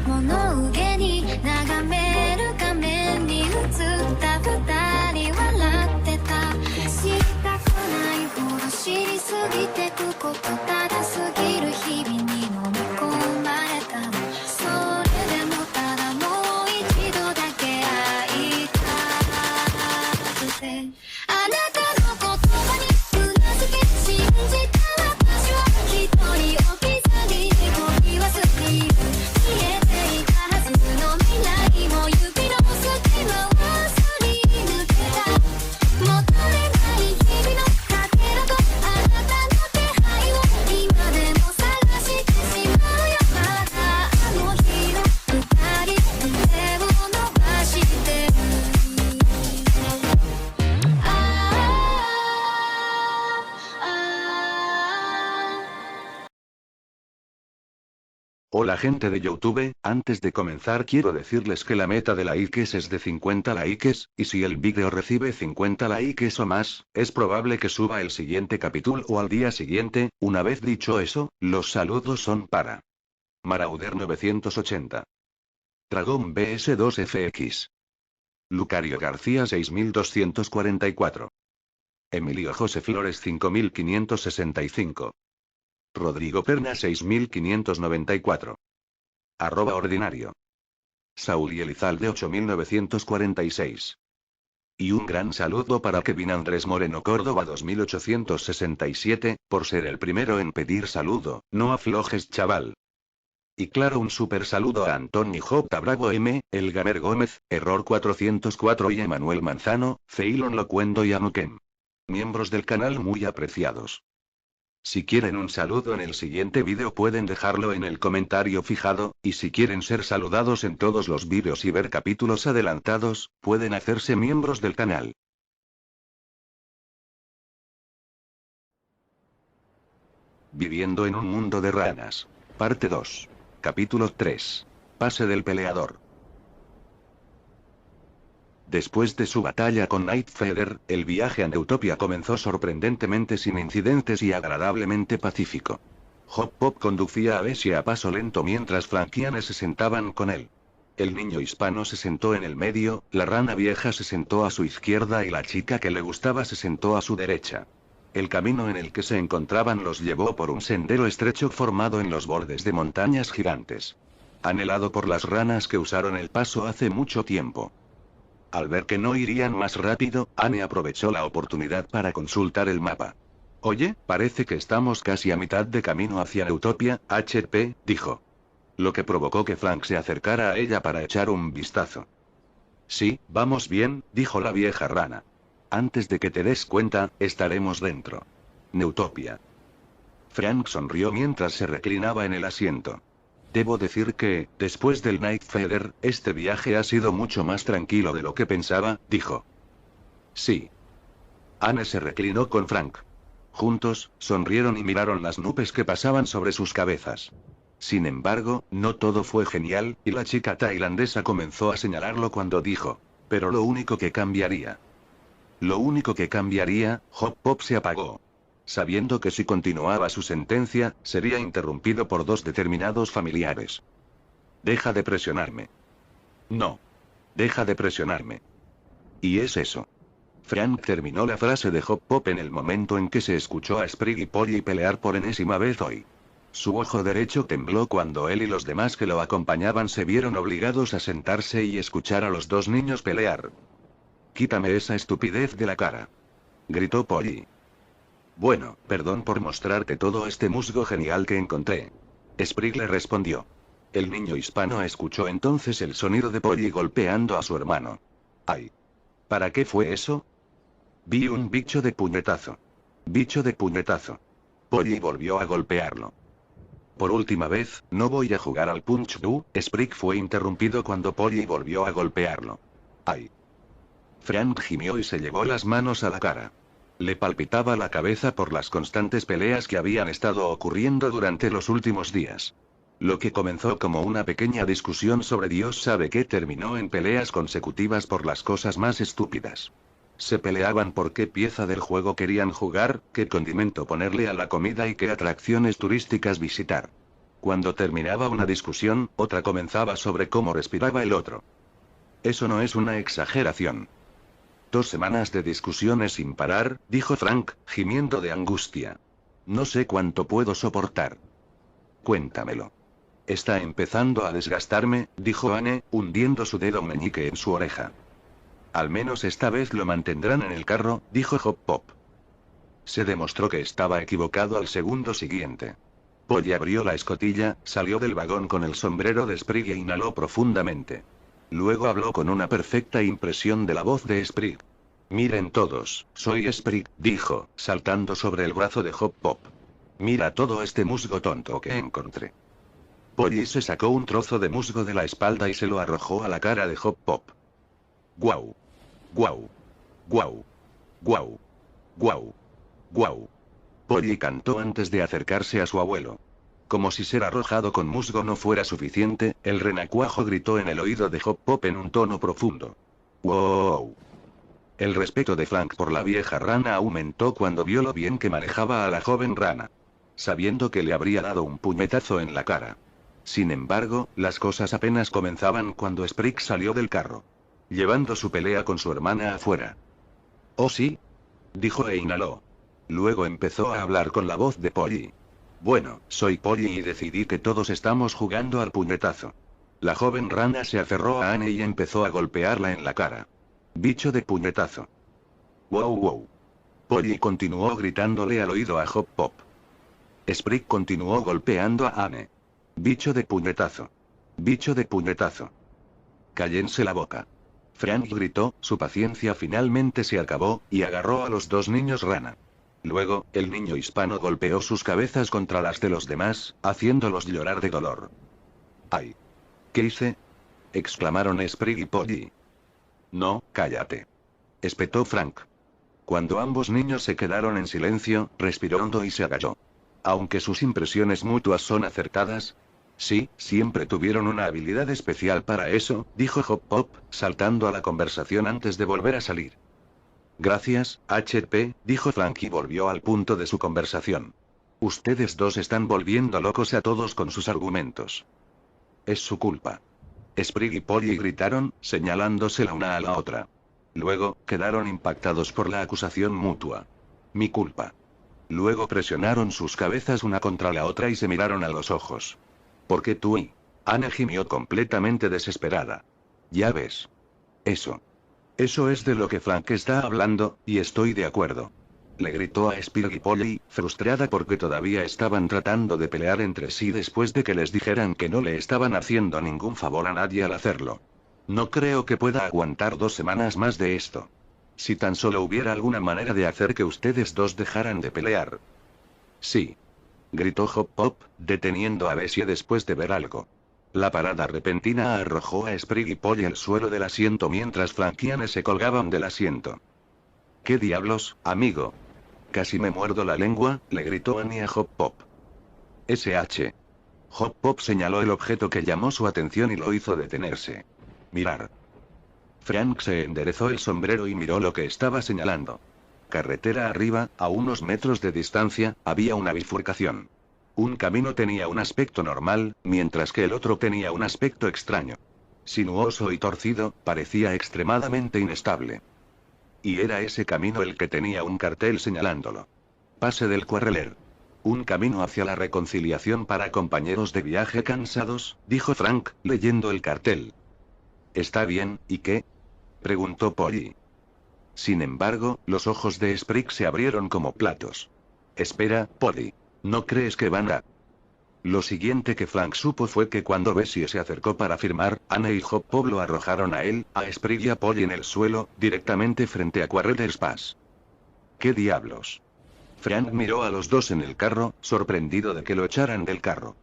物憂げに眺める画面に映った二人笑ってた。知りたくないほど知りすぎてくこと、ただすぎる日々に飲み込まれた。それでもただもう一度だけ会いたくて、あなたの言葉にうなずき信じた私は一人置き去りに恋は過ぎる。見えていたはずの未来も指の隙間はすり抜けた。求めない日々のかけらとあなたの手配を今でも探してしまうよ。まだあの日の二人手を伸ばしてる。Hola gente de YouTube, antes de comenzar quiero decirles que la meta de likes es de 50 likes, y si el vídeo recibe 50 likes o más, es probable que suba el siguiente capítulo o al día siguiente. Una vez dicho eso, los saludos son para Marauder 980, Dragón BS2FX, Lucario García 6244, Emilio José Flores 5565, Rodrigo Perna 6594. @ordinario. Saúl y Elizalde 8946. Y un gran saludo para Kevin Andrés Moreno Córdoba 2867, por ser el primero en pedir saludo. No aflojes, chaval. Y claro, un super saludo a Antoni J. Bravo M, El Gamer Gómez, Error 404 y Emanuel Manzano, Ceylon Locuendo y Anukem. Miembros del canal muy apreciados. Si quieren un saludo en el siguiente vídeo pueden dejarlo en el comentario fijado, y si quieren ser saludados en todos los vídeos y ver capítulos adelantados, pueden hacerse miembros del canal. Viviendo en un mundo de ranas. Parte 2. Capítulo 3. Pase del peleador. Después de su batalla con Nightfeather, el viaje a Neutopia comenzó sorprendentemente sin incidentes y agradablemente pacífico. Hop Pop conducía a Bessie a paso lento mientras Frankianes se sentaban con él. El niño hispano se sentó en el medio, la rana vieja se sentó a su izquierda y la chica que le gustaba se sentó a su derecha. El camino en el que se encontraban los llevó por un sendero estrecho formado en los bordes de montañas gigantes. Anhelado por las ranas que usaron el paso hace mucho tiempo. Al ver que no irían más rápido, Anne aprovechó la oportunidad para consultar el mapa. Oye, parece que estamos casi a mitad de camino hacia Neutopia, HP, dijo. Lo que provocó que Frank se acercara a ella para echar un vistazo. Sí, vamos bien, dijo la vieja rana. Antes de que te des cuenta, estaremos dentro. Neutopia. Frank sonrió mientras se reclinaba en el asiento. Debo decir que, después del Nightfeather, este viaje ha sido mucho más tranquilo de lo que pensaba, dijo. Sí. Anne se reclinó con Frank. Juntos, sonrieron y miraron las nubes que pasaban sobre sus cabezas. Sin embargo, no todo fue genial, y la chica tailandesa comenzó a señalarlo cuando dijo, pero lo único que cambiaría. Lo único que cambiaría, Hop Pop se apagó. Sabiendo que si continuaba su sentencia, sería interrumpido por dos determinados familiares. Deja de presionarme. No. Deja de presionarme. Y es eso. Frank terminó la frase de Hop Pop en el momento en que se escuchó a Sprig y Polly pelear por enésima vez hoy. Su ojo derecho tembló cuando él y los demás que lo acompañaban se vieron obligados a sentarse y escuchar a los dos niños pelear. Quítame esa estupidez de la cara. Gritó Polly. Bueno, perdón por mostrarte todo este musgo genial que encontré. Sprig le respondió. El niño hispano escuchó entonces el sonido de Polly golpeando a su hermano. ¡Ay! ¿Para qué fue eso? Vi un bicho de puñetazo. Bicho de puñetazo. Polly volvió a golpearlo. Por última vez, no voy a jugar al Punch Do. Sprig fue interrumpido cuando Polly volvió a golpearlo. ¡Ay! Frank gimió y se llevó las manos a la cara. Le palpitaba la cabeza por las constantes peleas que habían estado ocurriendo durante los últimos días. Lo que comenzó como una pequeña discusión sobre Dios sabe qué terminó en peleas consecutivas por las cosas más estúpidas. Se peleaban por qué pieza del juego querían jugar, qué condimento ponerle a la comida y qué atracciones turísticas visitar. Cuando terminaba una discusión, otra comenzaba sobre cómo respiraba el otro. Eso no es una exageración. 2 semanas de discusiones sin parar, dijo Frank, gimiendo de angustia. No sé cuánto puedo soportar. Cuéntamelo. Está empezando a desgastarme, dijo Anne, hundiendo su dedo meñique en su oreja. Al menos esta vez lo mantendrán en el carro, dijo Hop Pop. Se demostró que estaba equivocado al segundo siguiente. Polly abrió la escotilla, salió del vagón con el sombrero de Sprig e inhaló profundamente. Luego habló con una perfecta impresión de la voz de Sprig. Miren todos, soy Sprig, dijo, saltando sobre el brazo de Hop Pop. Mira todo este musgo tonto que encontré. Polly se sacó un trozo de musgo de la espalda y se lo arrojó a la cara de Hop Pop. ¡Guau! ¡Guau! ¡Guau! ¡Guau! ¡Guau! ¡Guau! Polly cantó antes de acercarse a su abuelo. Como si ser arrojado con musgo no fuera suficiente, el renacuajo gritó en el oído de Hop Pop en un tono profundo. ¡Wow! El respeto de Frank por la vieja rana aumentó cuando vio lo bien que manejaba a la joven rana. Sabiendo que le habría dado un puñetazo en la cara. Sin embargo, las cosas apenas comenzaban cuando Sprig salió del carro. Llevando su pelea con su hermana afuera. «¿Oh sí?», dijo e inhaló. Luego empezó a hablar con la voz de Polly. «Bueno, soy Polly y decidí que todos estamos jugando al puñetazo». La joven rana se aferró a Anne y empezó a golpearla en la cara. «Bicho de puñetazo». «Wow wow». Polly continuó gritándole al oído a Hop Pop. Sprig continuó golpeando a Anne. «Bicho de puñetazo. Bicho de puñetazo». «Cállense la boca». Frank gritó, su paciencia finalmente se acabó, y agarró a los 2 niños rana. Luego, el niño hispano golpeó sus cabezas contra las de los demás, haciéndolos llorar de dolor. «¡Ay! ¿Qué hice?», exclamaron Sprig y Polly. «No, cállate», espetó Frank. Cuando ambos niños se quedaron en silencio, respiró hondo y se agachó. Aunque sus impresiones mutuas son acertadas. Sí, siempre tuvieron una habilidad especial para eso, dijo Hop Pop, saltando a la conversación antes de volver a salir. Gracias, HP, dijo Frank y volvió al punto de su conversación. Ustedes dos están volviendo locos a todos con sus argumentos. Es su culpa. Sprig y Polly gritaron, señalándose la una a la otra. Luego, quedaron impactados por la acusación mutua. Mi culpa. Luego presionaron sus cabezas una contra la otra y se miraron a los ojos. ¿Por qué tú y...? Anne gimió completamente desesperada. Ya ves. Eso es de lo que Frank está hablando, y estoy de acuerdo. Le gritó a Sprig y Polly, frustrada porque todavía estaban tratando de pelear entre sí después de que les dijeran que no le estaban haciendo ningún favor a nadie al hacerlo. No creo que pueda aguantar 2 semanas más de esto. Si tan solo hubiera alguna manera de hacer que ustedes dos dejaran de pelear. Sí. Gritó Hop Pop, deteniendo a Bessie después de ver algo. La parada repentina arrojó a Sprig y Polly al suelo del asiento mientras Frank y Anne se colgaban del asiento. ¿Qué diablos, amigo? Casi me muerdo la lengua, le gritó Annie a Hop Pop. SH. Hop Pop señaló el objeto que llamó su atención y lo hizo detenerse. Mirar. Frank se enderezó el sombrero y miró lo que estaba señalando. Carretera arriba, a unos metros de distancia, había una bifurcación. Un camino tenía un aspecto normal, mientras que el otro tenía un aspecto extraño. Sinuoso y torcido, parecía extremadamente inestable. Y era ese camino el que tenía un cartel señalándolo. Pase del Quarreler. Un camino hacia la reconciliación para compañeros de viaje cansados, dijo Frank, leyendo el cartel. Está bien, ¿y qué? Preguntó Polly. Sin embargo, los ojos de Sprig se abrieron como platos. Espera, Polly. ¿No crees que van a...? Lo siguiente que Frank supo fue que cuando Bessie se acercó para firmar, Anne y Hop Pop lo arrojaron a él, a Sprig y a Polly en el suelo, directamente frente a Quarreters Pass. ¿Qué diablos? Frank miró a los dos en el carro, sorprendido de que lo echaran del carro.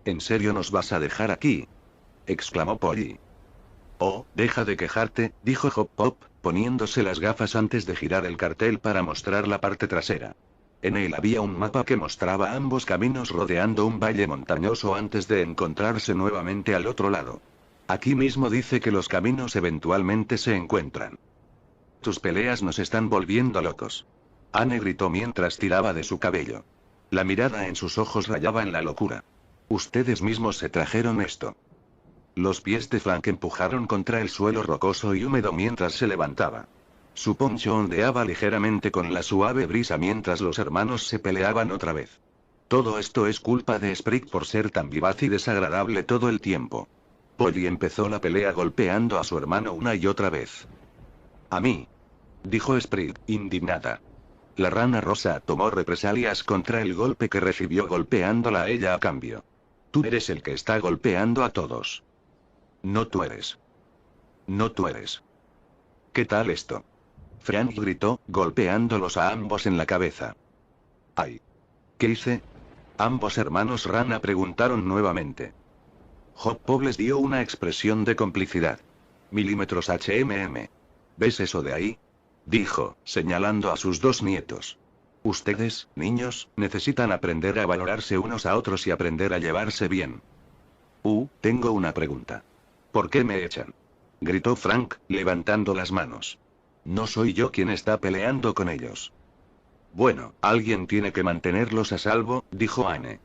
¿En serio nos vas a dejar aquí?, exclamó Polly. Oh, deja de quejarte, dijo Hop Pop, poniéndose las gafas antes de girar el cartel para mostrar la parte trasera. En él había un mapa que mostraba ambos caminos rodeando un valle montañoso antes de encontrarse nuevamente al otro lado. Aquí mismo dice que los caminos eventualmente se encuentran. Tus peleas nos están volviendo locos. Anne gritó mientras tiraba de su cabello. La mirada en sus ojos rayaba en la locura. Ustedes mismos se trajeron esto. Los pies de Frank empujaron contra el suelo rocoso y húmedo mientras se levantaba. Su poncho ondeaba ligeramente con la suave brisa mientras los hermanos se peleaban otra vez. Todo esto es culpa de Sprig por ser tan vivaz y desagradable todo el tiempo. Polly empezó la pelea golpeando a su hermano una y otra vez. A mí, dijo Sprig, indignada. La rana rosa tomó represalias contra el golpe que recibió golpeándola a ella a cambio. Tú eres el que está golpeando a todos. No tú eres. No tú eres. ¿Qué tal esto? Frank gritó, golpeándolos a ambos en la cabeza. ¡Ay! ¿Qué hice? Ambos hermanos rana preguntaron nuevamente. Hop Pop les dio una expresión de complicidad. Milímetros HMM. ¿Ves eso de ahí? Dijo, señalando a sus dos nietos. Ustedes, niños, necesitan aprender a valorarse unos a otros y aprender a llevarse bien. Tengo una pregunta. ¿Por qué me echan? Gritó Frank, levantando las manos. No soy yo quien está peleando con ellos. Bueno, alguien tiene que mantenerlos a salvo, dijo Anne.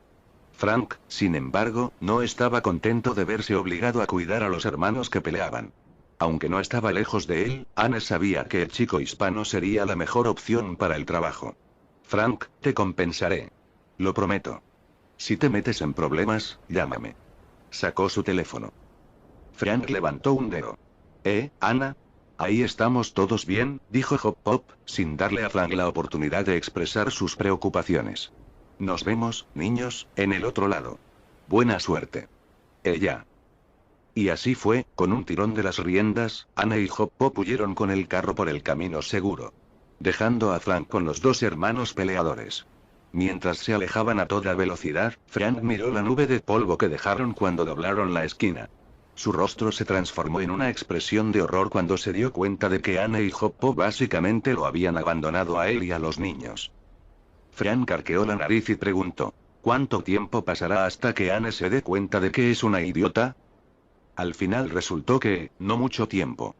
Frank, sin embargo, no estaba contento de verse obligado a cuidar a los hermanos que peleaban. Aunque no estaba lejos de él, Anne sabía que el chico hispano sería la mejor opción para el trabajo. Frank, te compensaré. Lo prometo. Si te metes en problemas, llámame. Sacó su teléfono. Frank levantó un dedo. Ana? Ahí estamos todos bien, dijo Hop Pop, sin darle a Frank la oportunidad de expresar sus preocupaciones. Nos vemos, niños, en el otro lado. Buena suerte. Ella. Y así fue, con un tirón de las riendas, Anne y Hop Pop huyeron con el carro por el camino seguro. Dejando a Frank con los dos hermanos peleadores. Mientras se alejaban a toda velocidad, Frank miró la nube de polvo que dejaron cuando doblaron la esquina. Su rostro se transformó en una expresión de horror cuando se dio cuenta de que Anne y Hop Pop básicamente lo habían abandonado a él y a los niños. Frank arqueó la nariz y preguntó, ¿cuánto tiempo pasará hasta que Anne se dé cuenta de que es una idiota? Al final resultó que, no mucho tiempo.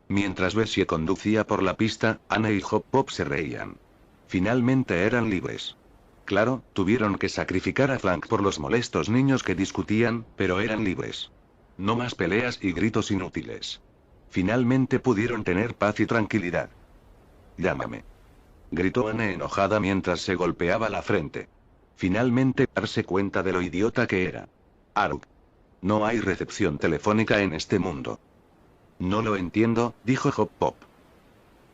Mientras Bessie conducía por la pista, Anne y Hop Pop se reían. Finalmente eran libres. Claro, tuvieron que sacrificar a Frank por los molestos niños que discutían, pero eran libres. No más peleas y gritos inútiles. Finalmente pudieron tener paz y tranquilidad. Llámame. Gritó Anne enojada mientras se golpeaba la frente. Finalmente darse cuenta de lo idiota que era. Arg. No hay recepción telefónica en este mundo. No lo entiendo, dijo Hop Pop.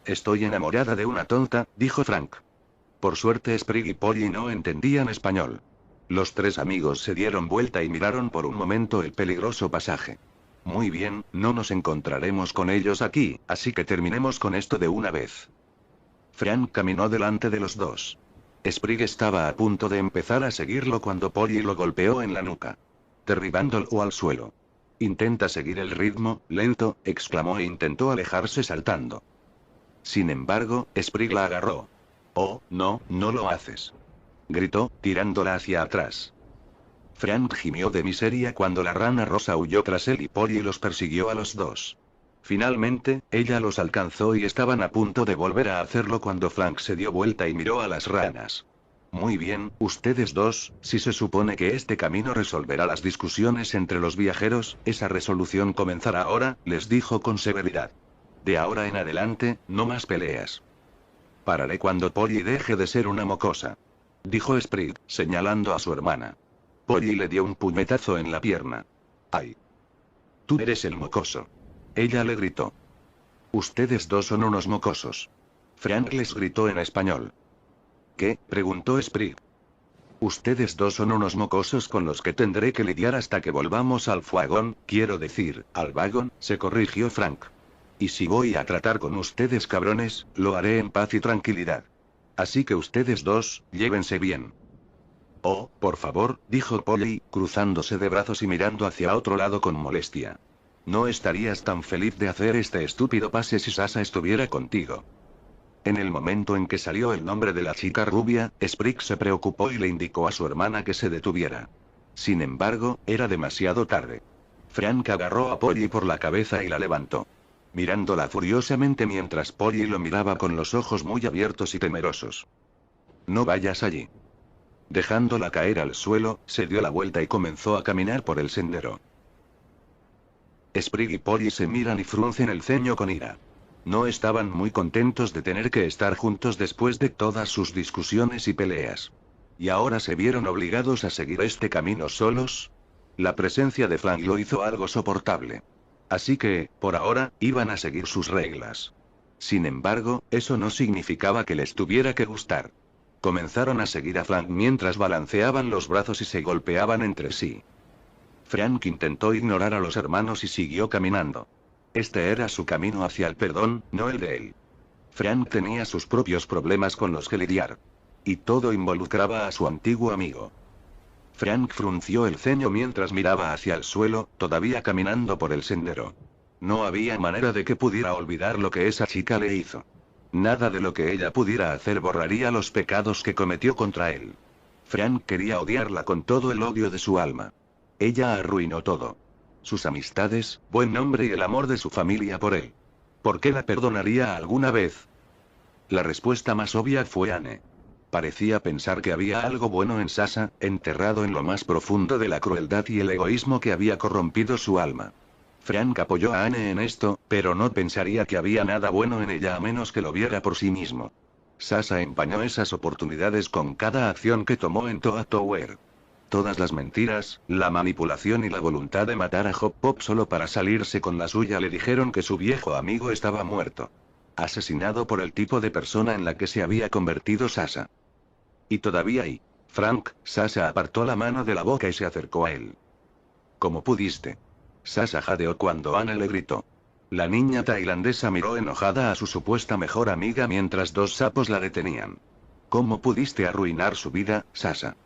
Estoy enamorada de una tonta, dijo Frank. Por suerte Sprig y Polly no entendían español. Los tres amigos se dieron vuelta y miraron por un momento el peligroso pasaje. Muy bien, no nos encontraremos con ellos aquí, así que terminemos con esto de una vez. Frank caminó delante de los dos. Sprig estaba a punto de empezar a seguirlo cuando Polly lo golpeó en la nuca, derribándolo al suelo. Intenta seguir el ritmo, lento, exclamó e intentó alejarse saltando. Sin embargo, Sprig la agarró. Oh, no, no lo haces. Gritó, tirándola hacia atrás. Frank gimió de miseria cuando la rana rosa huyó tras él y Polly los persiguió a los dos. Finalmente, ella los alcanzó y estaban a punto de volver a hacerlo cuando Frank se dio vuelta y miró a las ranas. Muy bien, ustedes dos, si se supone que este camino resolverá las discusiones entre los viajeros, esa resolución comenzará ahora, les dijo con severidad. De ahora en adelante, no más peleas. Pararé cuando Polly deje de ser una mocosa. Dijo Sprig, señalando a su hermana. Polly le dio un puñetazo en la pierna. ¡Ay! Tú eres el mocoso. Ella le gritó. Ustedes dos son unos mocosos. Frank les gritó en español. ¿Qué? Preguntó Sprig. Ustedes dos son unos mocosos con los que tendré que lidiar hasta que volvamos al fuagón, quiero decir, al vagón, se corrigió Frank. Y si voy a tratar con ustedes cabrones, lo haré en paz y tranquilidad. Así que ustedes dos, llévense bien. Oh, por favor, dijo Polly, cruzándose de brazos y mirando hacia otro lado con molestia. No estarías tan feliz de hacer este estúpido pase si Sasha estuviera contigo. En el momento en que salió el nombre de la chica rubia, Sprig se preocupó y le indicó a su hermana que se detuviera. Sin embargo, era demasiado tarde. Frank agarró a Polly por la cabeza y la levantó. Mirándola furiosamente mientras Polly lo miraba con los ojos muy abiertos y temerosos. No vayas allí. Dejándola caer al suelo, se dio la vuelta y comenzó a caminar por el sendero. Sprig y Polly se miran y fruncen el ceño con ira. No estaban muy contentos de tener que estar juntos después de todas sus discusiones y peleas. ¿Y ahora se vieron obligados a seguir este camino solos? La presencia de Frank lo hizo algo soportable. Así que, por ahora, iban a seguir sus reglas. Sin embargo, eso no significaba que les tuviera que gustar. Comenzaron a seguir a Frank mientras balanceaban los brazos y se golpeaban entre sí. Frank intentó ignorar a los hermanos y siguió caminando. Este era su camino hacia el perdón, no el de él. Frank tenía sus propios problemas con los que lidiar. Y todo involucraba a su antiguo amigo. Frank frunció el ceño mientras miraba hacia el suelo, todavía caminando por el sendero. No había manera de que pudiera olvidar lo que esa chica le hizo. Nada de lo que ella pudiera hacer borraría los pecados que cometió contra él. Frank quería odiarla con todo el odio de su alma. Ella arruinó todo. Sus amistades, buen nombre y el amor de su familia por él. ¿Por qué la perdonaría alguna vez? La respuesta más obvia fue Anne. Parecía pensar que había algo bueno en Sasha, enterrado en lo más profundo de la crueldad y el egoísmo que había corrompido su alma. Frank apoyó a Anne en esto, pero no pensaría que había nada bueno en ella a menos que lo viera por sí mismo. Sasha empañó esas oportunidades con cada acción que tomó en Toa Tower. Todas las mentiras, la manipulación y la voluntad de matar a Hop Pop solo para salirse con la suya le dijeron que su viejo amigo estaba muerto. Asesinado por el tipo de persona en la que se había convertido Sasha. Y todavía ahí. Frank, Sasha apartó la mano de la boca y se acercó a él. ¿Cómo pudiste? Sasha jadeó cuando Anne le gritó. La niña tailandesa miró enojada a su supuesta mejor amiga mientras dos sapos la detenían. ¿Cómo pudiste arruinar su vida, Sasha?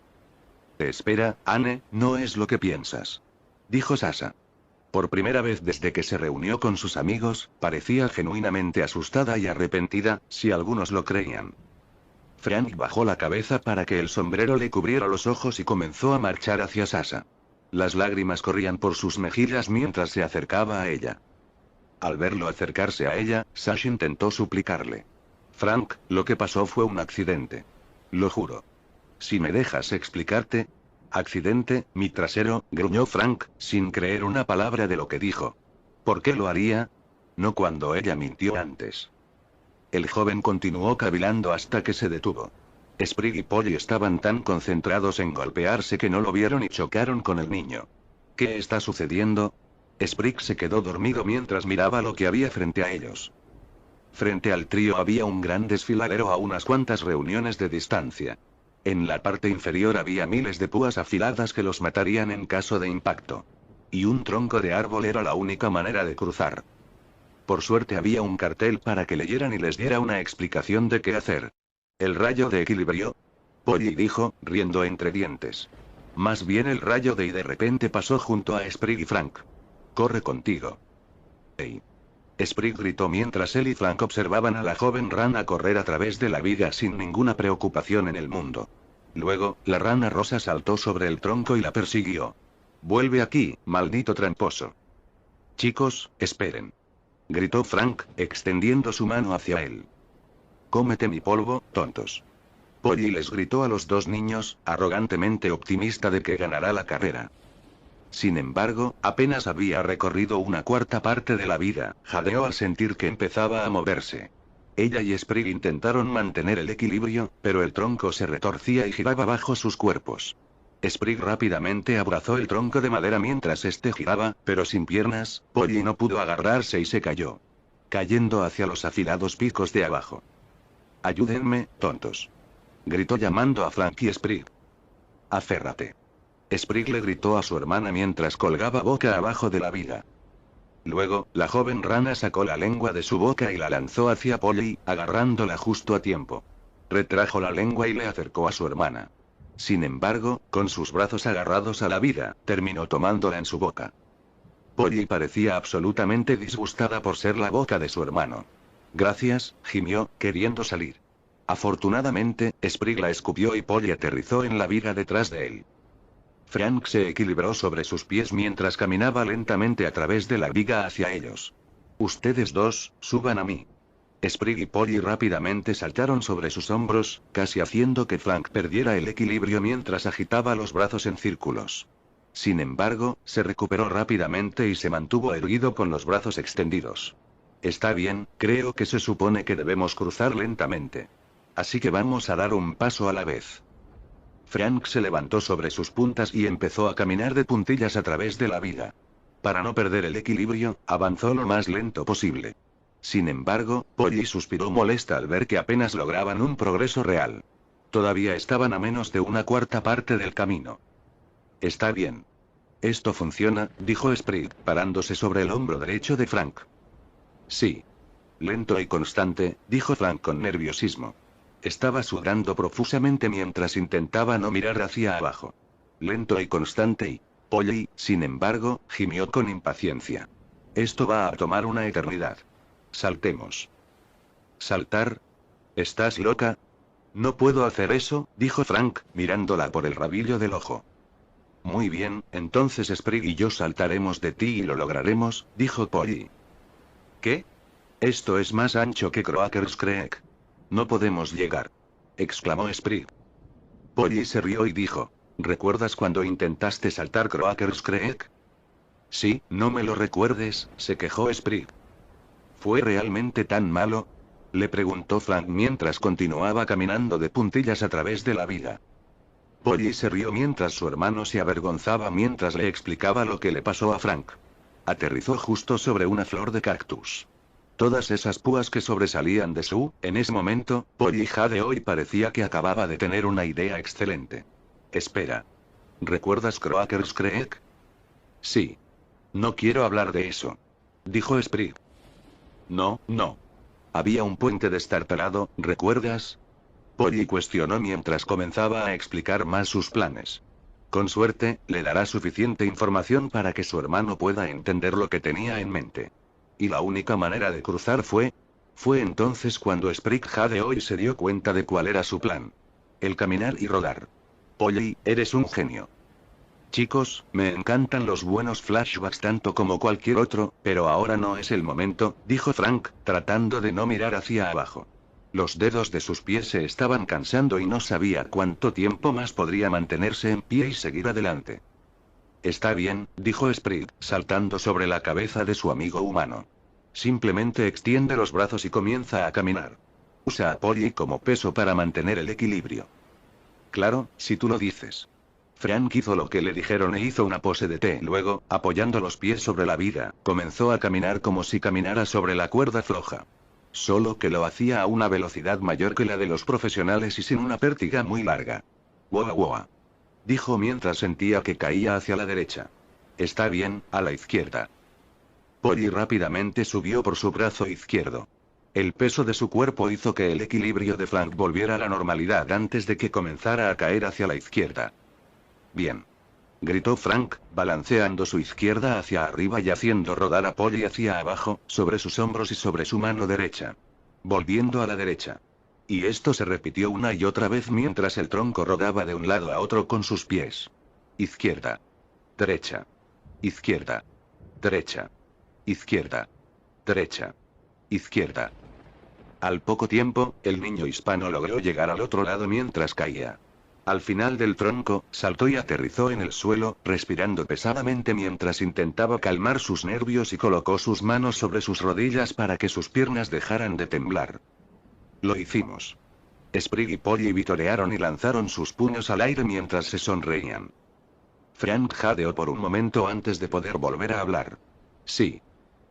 Espera, Anne, no es lo que piensas. Dijo Sasha. Por primera vez desde que se reunió con sus amigos, parecía genuinamente asustada y arrepentida, si algunos lo creían. Frank bajó la cabeza para que el sombrero le cubriera los ojos y comenzó a marchar hacia Sasha. Las lágrimas corrían por sus mejillas mientras se acercaba a ella. Al verlo acercarse a ella, Sasha intentó suplicarle. Frank, lo que pasó fue un accidente. Lo juro. Si me dejas explicarte. Accidente, mi trasero, gruñó Frank, sin creer una palabra de lo que dijo. ¿Por qué lo haría? No cuando ella mintió antes. El joven continuó cavilando hasta que se detuvo. Sprig y Polly estaban tan concentrados en golpearse que no lo vieron y chocaron con el niño. ¿Qué está sucediendo? Sprig se quedó dormido mientras miraba lo que había frente a ellos. Frente al trío había un gran desfiladero a unas cuantas reuniones de distancia. En la parte inferior había miles de púas afiladas que los matarían en caso de impacto. Y un tronco de árbol era la única manera de cruzar. Por suerte había un cartel para que leyeran y les diera una explicación de qué hacer. ¿El rayo de equilibrio? Polly dijo, riendo entre dientes. Más bien el rayo de y de repente pasó junto a Sprig y Frank. Corre contigo. ¡Ey! Sprig gritó mientras él y Frank observaban a la joven rana correr a través de la viga sin ninguna preocupación en el mundo. Luego, la rana rosa saltó sobre el tronco y la persiguió. «Vuelve aquí, maldito tramposo». «Chicos, esperen», gritó Frank, extendiendo su mano hacia él. «Cómete mi polvo, tontos». Polly les gritó a los dos niños, arrogantemente optimista de que ganará la carrera. Sin embargo, apenas había recorrido una cuarta parte de la vida, jadeó al sentir que empezaba a moverse. Ella y Sprig intentaron mantener el equilibrio, pero el tronco se retorcía y giraba bajo sus cuerpos. Sprig rápidamente abrazó el tronco de madera mientras este giraba, pero sin piernas, Polly no pudo agarrarse y se cayó. Cayendo hacia los afilados picos de abajo. «Ayúdenme, tontos», gritó llamando a Frank y Sprig. «Aférrate». Sprig le gritó a su hermana mientras colgaba boca abajo de la viga. Luego, la joven rana sacó la lengua de su boca y la lanzó hacia Polly, agarrándola justo a tiempo. Retrajo la lengua y le acercó a su hermana. Sin embargo, con sus brazos agarrados a la viga, terminó tomándola en su boca. Polly parecía absolutamente disgustada por ser la boca de su hermano. «Gracias», gimió, queriendo salir. Afortunadamente, Sprig la escupió y Polly aterrizó en la viga detrás de él. Frank se equilibró sobre sus pies mientras caminaba lentamente a través de la viga hacia ellos. «Ustedes dos, suban a mí». Sprig y Polly rápidamente saltaron sobre sus hombros, casi haciendo que Frank perdiera el equilibrio mientras agitaba los brazos en círculos. Sin embargo, se recuperó rápidamente y se mantuvo erguido con los brazos extendidos. Está bien, creo que se supone que debemos cruzar lentamente. Así que vamos a dar un paso a la vez. Frank se levantó sobre sus puntas y empezó a caminar de puntillas a través de la viga. Para no perder el equilibrio, avanzó lo más lento posible. Sin embargo, Polly suspiró molesta al ver que apenas lograban un progreso real. Todavía estaban a menos de una cuarta parte del camino. Está bien. Esto funciona, dijo Sprig, parándose sobre el hombro derecho de Frank. Sí. Lento y constante, dijo Frank con nerviosismo. Estaba sudando profusamente mientras intentaba no mirar hacia abajo. Lento y constante y... Polly, sin embargo, gimió con impaciencia. Esto va a tomar una eternidad. Saltemos. ¿Saltar? ¿Estás loca? No puedo hacer eso, dijo Frank, mirándola por el rabillo del ojo. Muy bien, entonces Sprig y yo saltaremos de ti y lo lograremos, dijo Polly. ¿Qué? Esto es más ancho que Croakers Creek. No podemos llegar, exclamó Sprig. Polly se rió y dijo, ¿recuerdas cuando intentaste saltar Croakers Creek? Sí, no me lo recuerdes, se quejó Sprig. ¿Fue realmente tan malo? Le preguntó Frank mientras continuaba caminando de puntillas a través de la viga. Polly se rió mientras su hermano se avergonzaba mientras le explicaba lo que le pasó a Frank. Aterrizó justo sobre una flor de cactus. Todas esas púas que sobresalían de en ese momento, Polly Jade hoy parecía que acababa de tener una idea excelente. Espera. ¿Recuerdas Croakers Creek? Sí. No quiero hablar de eso, dijo Sprig. No, no. Había un puente destartalado, ¿recuerdas? Polly cuestionó mientras comenzaba a explicar más sus planes. Con suerte, le dará suficiente información para que su hermano pueda entender lo que tenía en mente. Y la única manera de cruzar fue entonces cuando Sprig Jade hoy se dio cuenta de cuál era su plan. El caminar y rodar. Polly, eres un genio. Chicos, me encantan los buenos flashbacks tanto como cualquier otro, pero ahora no es el momento, dijo Frank, tratando de no mirar hacia abajo. Los dedos de sus pies se estaban cansando y no sabía cuánto tiempo más podría mantenerse en pie y seguir adelante. Está bien, dijo Sprig, saltando sobre la cabeza de su amigo humano. Simplemente extiende los brazos y comienza a caminar. Usa a Polly como peso para mantener el equilibrio. Claro, si tú lo dices. Frank hizo lo que le dijeron e hizo una pose de T. Luego, apoyando los pies sobre la viga, comenzó a caminar como si caminara sobre la cuerda floja. Solo que lo hacía a una velocidad mayor que la de los profesionales y sin una pértiga muy larga. «Wow, wow», dijo mientras sentía que caía hacia la derecha. «Está bien, a la izquierda». Polly rápidamente subió por su brazo izquierdo. El peso de su cuerpo hizo que el equilibrio de Frank volviera a la normalidad antes de que comenzara a caer hacia la izquierda. «Bien», gritó Frank, balanceando su izquierda hacia arriba y haciendo rodar a Polly hacia abajo, sobre sus hombros y sobre su mano derecha. Volviendo a la derecha. Y esto se repitió una y otra vez mientras el tronco rodaba de un lado a otro con sus pies. Izquierda. Derecha. Izquierda. Derecha. Izquierda. Derecha. Izquierda. Al poco tiempo, el niño hispano logró llegar al otro lado mientras caía. Al final del tronco, saltó y aterrizó en el suelo, respirando pesadamente mientras intentaba calmar sus nervios y colocó sus manos sobre sus rodillas para que sus piernas dejaran de temblar. Lo hicimos. Sprig y Polly vitorearon y lanzaron sus puños al aire mientras se sonreían. Frank jadeó por un momento antes de poder volver a hablar. Sí.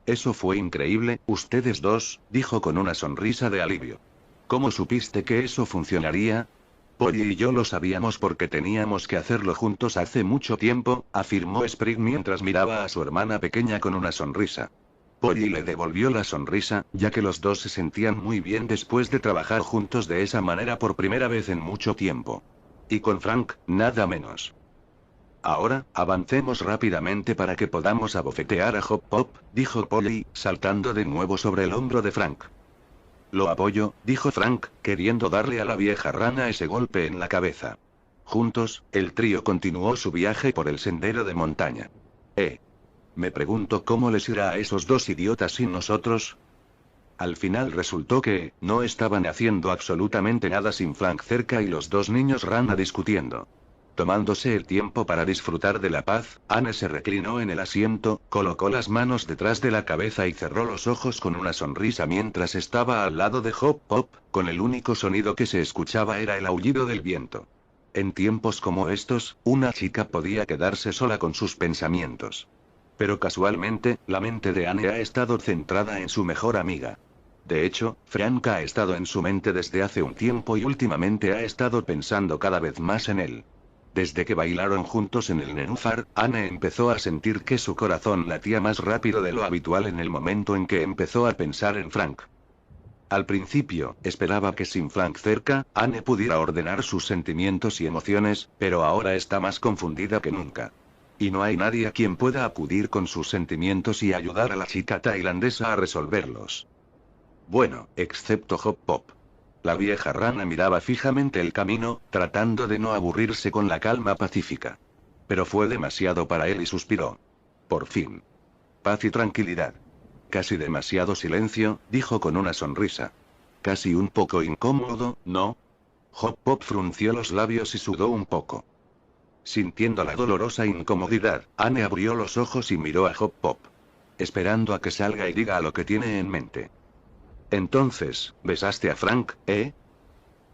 Eso fue increíble, ustedes dos, dijo con una sonrisa de alivio. ¿Cómo supiste que eso funcionaría? Polly y yo lo sabíamos porque teníamos que hacerlo juntos hace mucho tiempo, afirmó Sprig mientras miraba a su hermana pequeña con una sonrisa. Polly le devolvió la sonrisa, ya que los dos se sentían muy bien después de trabajar juntos de esa manera por primera vez en mucho tiempo. Y con Frank, nada menos. Ahora, avancemos rápidamente para que podamos abofetear a Hop Pop, dijo Polly, saltando de nuevo sobre el hombro de Frank. Lo apoyo, dijo Frank, queriendo darle a la vieja rana ese golpe en la cabeza. Juntos, el trío continuó su viaje por el sendero de montaña. Me pregunto cómo les irá a esos dos idiotas sin nosotros. Al final resultó que, no estaban haciendo absolutamente nada sin Frank cerca y los dos niños rana discutiendo. Tomándose el tiempo para disfrutar de la paz, Anne se reclinó en el asiento, colocó las manos detrás de la cabeza y cerró los ojos con una sonrisa mientras estaba al lado de Hop Pop, con el único sonido que se escuchaba era el aullido del viento. En tiempos como estos, una chica podía quedarse sola con sus pensamientos. Pero casualmente, la mente de Anne ha estado centrada en su mejor amiga. De hecho, Frank ha estado en su mente desde hace un tiempo y últimamente ha estado pensando cada vez más en él. Desde que bailaron juntos en el nenúfar, Anne empezó a sentir que su corazón latía más rápido de lo habitual en el momento en que empezó a pensar en Frank. Al principio, esperaba que sin Frank cerca, Anne pudiera ordenar sus sentimientos y emociones, pero ahora está más confundida que nunca. Y no hay nadie a quien pueda acudir con sus sentimientos y ayudar a la chica tailandesa a resolverlos. Bueno, excepto Hop Pop. La vieja rana miraba fijamente el camino, tratando de no aburrirse con la calma pacífica. Pero fue demasiado para él y suspiró. Por fin. Paz y tranquilidad. Casi demasiado silencio, dijo con una sonrisa. Casi un poco incómodo, ¿no? Hop Pop frunció los labios y sudó un poco. Sintiendo la dolorosa incomodidad, Anne abrió los ojos y miró a Hop Pop. Esperando a que salga y diga lo que tiene en mente. Entonces, ¿besaste a Frank, eh?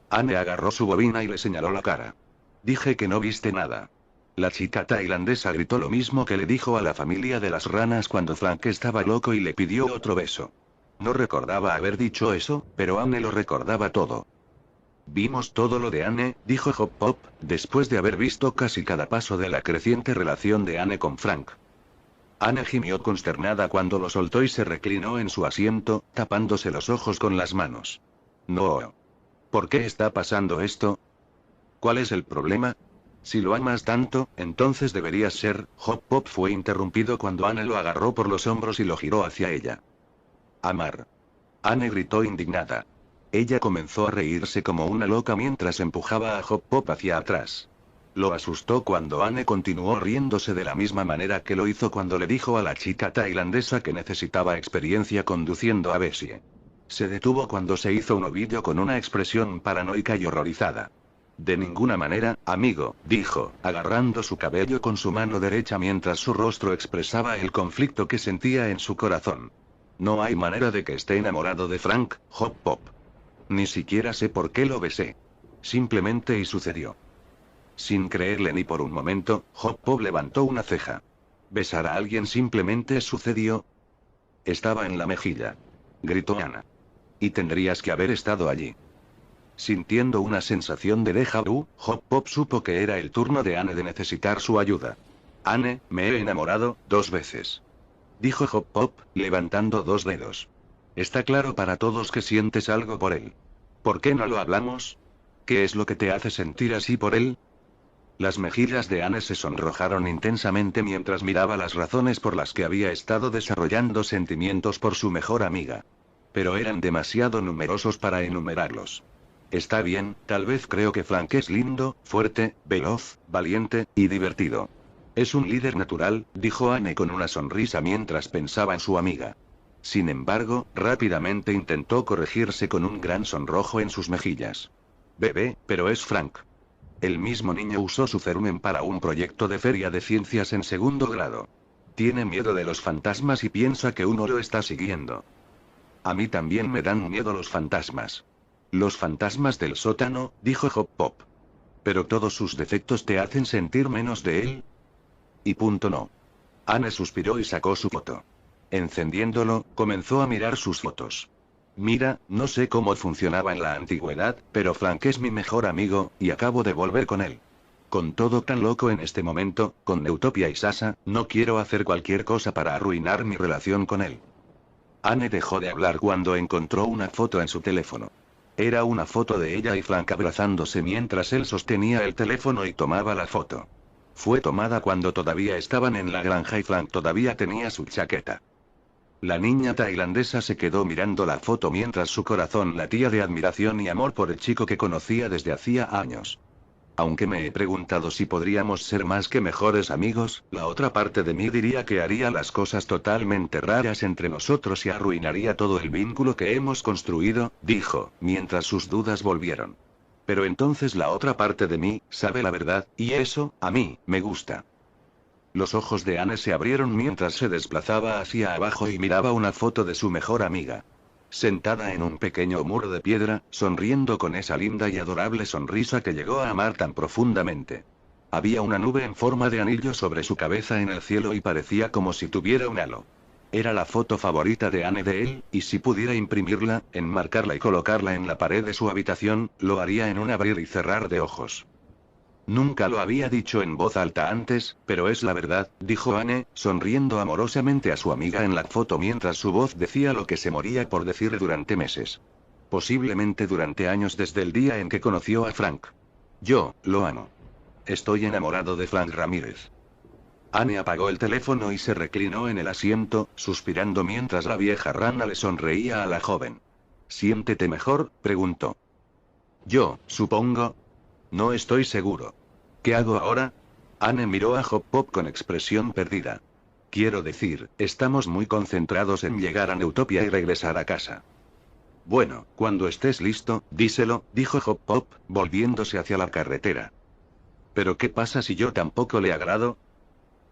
Anne agarró su bobina y le señaló la cara. Dije que no viste nada. La chica tailandesa gritó lo mismo que le dijo a la familia de las ranas cuando Frank estaba loco y le pidió otro beso. No recordaba haber dicho eso, pero Anne lo recordaba todo. Vimos todo lo de Anne, dijo Hop Pop, después de haber visto casi cada paso de la creciente relación de Anne con Frank. Anne gimió consternada cuando lo soltó y se reclinó en su asiento, tapándose los ojos con las manos. No. ¿Por qué está pasando esto? ¿Cuál es el problema? Si lo amas tanto, entonces deberías ser. Hop Pop fue interrumpido cuando Anne lo agarró por los hombros y lo giró hacia ella. Amar. Anne gritó indignada. Ella comenzó a reírse como una loca mientras empujaba a Hop Pop hacia atrás. Lo asustó cuando Anne continuó riéndose de la misma manera que lo hizo cuando le dijo a la chica tailandesa que necesitaba experiencia conduciendo a Bessie. Se detuvo cuando se hizo un ovillo con una expresión paranoica y horrorizada. De ninguna manera, amigo, dijo, agarrando su cabello con su mano derecha mientras su rostro expresaba el conflicto que sentía en su corazón. No hay manera de que esté enamorado de Frank, Hop Pop. Ni siquiera sé por qué lo besé. Simplemente y sucedió. Sin creerle ni por un momento, Hop Pop levantó una ceja. ¿Besar a alguien simplemente sucedió? Estaba en la mejilla. Gritó Anna. Y tendrías que haber estado allí. Sintiendo una sensación de déjà vu, Hop Pop supo que era el turno de Anne de necesitar su ayuda. Anne, me he enamorado 2 veces. Dijo Hop Pop, levantando 2 dedos. Está claro para todos que sientes algo por él. ¿Por qué no lo hablamos? ¿Qué es lo que te hace sentir así por él? Las mejillas de Anne se sonrojaron intensamente mientras miraba las razones por las que había estado desarrollando sentimientos por su mejor amiga. Pero eran demasiado numerosos para enumerarlos. Está bien, tal vez creo que Frank es lindo, fuerte, veloz, valiente, y divertido. Es un líder natural, dijo Anne con una sonrisa mientras pensaba en su amiga. Sin embargo, rápidamente intentó corregirse con un gran sonrojo en sus mejillas. Bebé, pero es Frank. El mismo niño usó su cerumen para un proyecto de feria de ciencias en 2º grado. Tiene miedo de los fantasmas y piensa que uno lo está siguiendo. A mí también me dan miedo los fantasmas. Los fantasmas del sótano, dijo Hop Pop. Pero todos sus defectos te hacen sentir menos de él. Y punto no. Anne suspiró y sacó su foto. Encendiéndolo, comenzó a mirar sus fotos. Mira, no sé cómo funcionaba en la antigüedad, pero Frank es mi mejor amigo, y acabo de volver con él. Con todo tan loco en este momento, con Neutopia y Sasa, no quiero hacer cualquier cosa para arruinar mi relación con él. Anne dejó de hablar cuando encontró una foto en su teléfono. Era una foto de ella y Frank abrazándose mientras él sostenía el teléfono y tomaba la foto. Fue tomada cuando todavía estaban en la granja y Frank todavía tenía su chaqueta. La niña tailandesa se quedó mirando la foto mientras su corazón latía de admiración y amor por el chico que conocía desde hacía años. Aunque me he preguntado si podríamos ser más que mejores amigos, la otra parte de mí diría que haría las cosas totalmente raras entre nosotros y arruinaría todo el vínculo que hemos construido, dijo, mientras sus dudas volvieron. Pero entonces la otra parte de mí sabe la verdad, y eso, a mí, me gusta. Los ojos de Anne se abrieron mientras se desplazaba hacia abajo y miraba una foto de su mejor amiga. Sentada en un pequeño muro de piedra, sonriendo con esa linda y adorable sonrisa que llegó a amar tan profundamente. Había una nube en forma de anillo sobre su cabeza en el cielo y parecía como si tuviera un halo. Era la foto favorita de Anne de él, y si pudiera imprimirla, enmarcarla y colocarla en la pared de su habitación, lo haría en un abrir y cerrar de ojos. Nunca lo había dicho en voz alta antes, pero es la verdad, dijo Anne, sonriendo amorosamente a su amiga en la foto mientras su voz decía lo que se moría por decir durante meses. Posiblemente durante años desde el día en que conoció a Frank. Yo, lo amo. Estoy enamorado de Frank Ramírez. Anne apagó el teléfono y se reclinó en el asiento, suspirando mientras la vieja rana le sonreía a la joven. ¿Siéntete mejor?, preguntó. Yo, supongo. No estoy seguro. ¿Qué hago ahora? Anne miró a Hop Pop con expresión perdida. Quiero decir, estamos muy concentrados en llegar a Neutopia y regresar a casa. Bueno, cuando estés listo, díselo, dijo Hop Pop, volviéndose hacia la carretera. ¿Pero qué pasa si yo tampoco le agrado?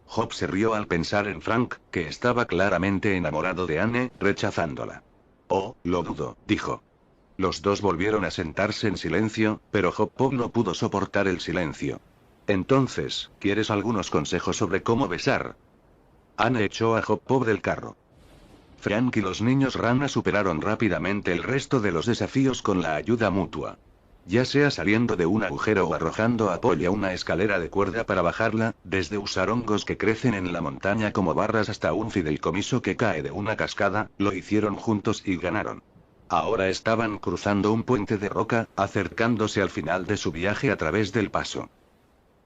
Hop se rió al pensar en Frank, que estaba claramente enamorado de Anne, rechazándola. Oh, lo dudo, dijo. Los dos volvieron a sentarse en silencio, pero Hop Pop no pudo soportar el silencio. Entonces, ¿quieres algunos consejos sobre cómo besar? Anne echó a Hop Pop del carro. Frank y los niños rana superaron rápidamente el resto de los desafíos con la ayuda mutua. Ya sea saliendo de un agujero o arrojando a Polly a una escalera de cuerda para bajarla, desde usar hongos que crecen en la montaña como barras hasta un fideicomiso que cae de una cascada, lo hicieron juntos y ganaron. Ahora estaban cruzando un puente de roca, acercándose al final de su viaje a través del paso.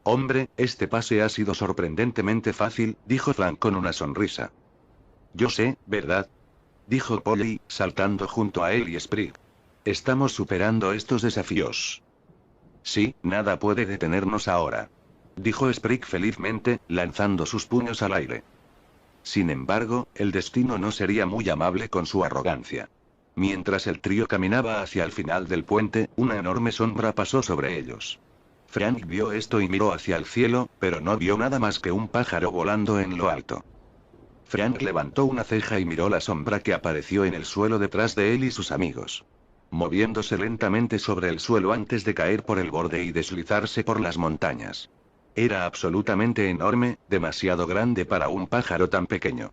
Hombre, este pase ha sido sorprendentemente fácil, dijo Frank con una sonrisa. Yo sé, ¿verdad? Dijo Polly, saltando junto a él y Sprig. Estamos superando estos desafíos. Sí, nada puede detenernos ahora. Dijo Sprig felizmente, lanzando sus puños al aire. Sin embargo, el destino no sería muy amable con su arrogancia. Mientras el trío caminaba hacia el final del puente, una enorme sombra pasó sobre ellos. Frank vio esto y miró hacia el cielo, pero no vio nada más que un pájaro volando en lo alto. Frank levantó una ceja y miró la sombra que apareció en el suelo detrás de él y sus amigos. Moviéndose lentamente sobre el suelo antes de caer por el borde y deslizarse por las montañas. Era absolutamente enorme, demasiado grande para un pájaro tan pequeño.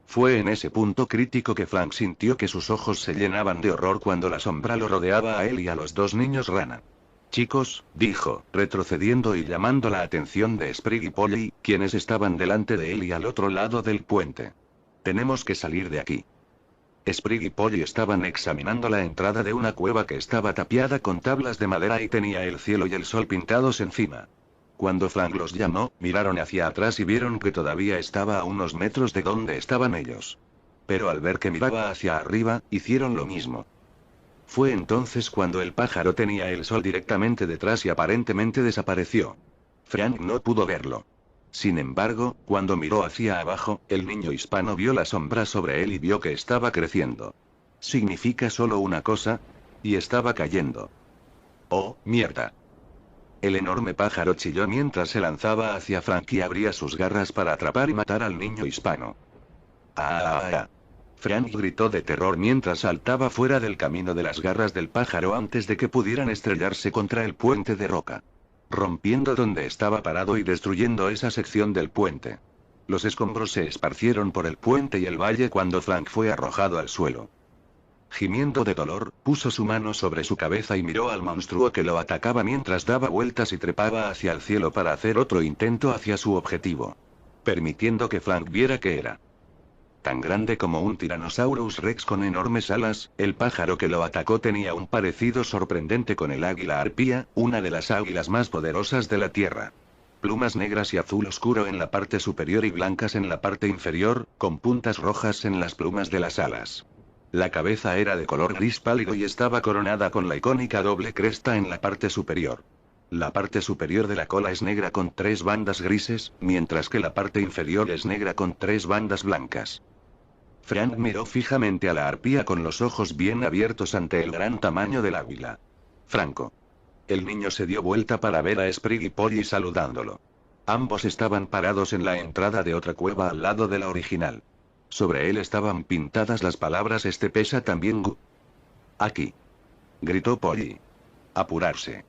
Fue en ese punto crítico que Frank sintió que sus ojos se llenaban de horror cuando la sombra lo rodeaba a él y a los dos niños rana. Chicos, dijo, retrocediendo y llamando la atención de Sprig y Polly, quienes estaban delante de él y al otro lado del puente. Tenemos que salir de aquí. Sprig y Polly estaban examinando la entrada de una cueva que estaba tapiada con tablas de madera y tenía el cielo y el sol pintados encima. Cuando Frank los llamó, miraron hacia atrás y vieron que todavía estaba a unos metros de donde estaban ellos. Pero al ver que miraba hacia arriba, hicieron lo mismo. Fue entonces cuando el pájaro tenía el sol directamente detrás y aparentemente desapareció. Frank no pudo verlo. Sin embargo, cuando miró hacia abajo, el niño hispano vio la sombra sobre él y vio que estaba creciendo. ¿Significa solo una cosa? Y estaba cayendo. ¡Oh, mierda! El enorme pájaro chilló mientras se lanzaba hacia Frank y abría sus garras para atrapar y matar al niño hispano. ¡Ah! Frank gritó de terror mientras saltaba fuera del camino de las garras del pájaro antes de que pudieran estrellarse contra el puente de roca. Rompiendo donde estaba parado y destruyendo esa sección del puente. Los escombros se esparcieron por el puente y el valle cuando Frank fue arrojado al suelo. Gimiendo de dolor, puso su mano sobre su cabeza y miró al monstruo que lo atacaba mientras daba vueltas y trepaba hacia el cielo para hacer otro intento hacia su objetivo. Permitiendo que Frank viera que era tan grande como un Tyrannosaurus Rex con enormes alas, el pájaro que lo atacó tenía un parecido sorprendente con el águila arpía, una de las águilas más poderosas de la Tierra. Plumas negras y azul oscuro en la parte superior y blancas en la parte inferior, con puntas rojas en las plumas de las alas. La cabeza era de color gris pálido y estaba coronada con la icónica doble cresta en la parte superior. La parte superior de la cola es negra con 3 bandas grises, mientras que la parte inferior es negra con 3 bandas blancas. Frank miró fijamente a la arpía con los ojos bien abiertos ante el gran tamaño del águila. Franco. El niño se dio vuelta para ver a Sprig y Polly saludándolo. Ambos estaban parados en la entrada de otra cueva al lado de la original. Sobre él estaban pintadas las palabras "Este pesa también aquí", gritó Polly. Apurarse.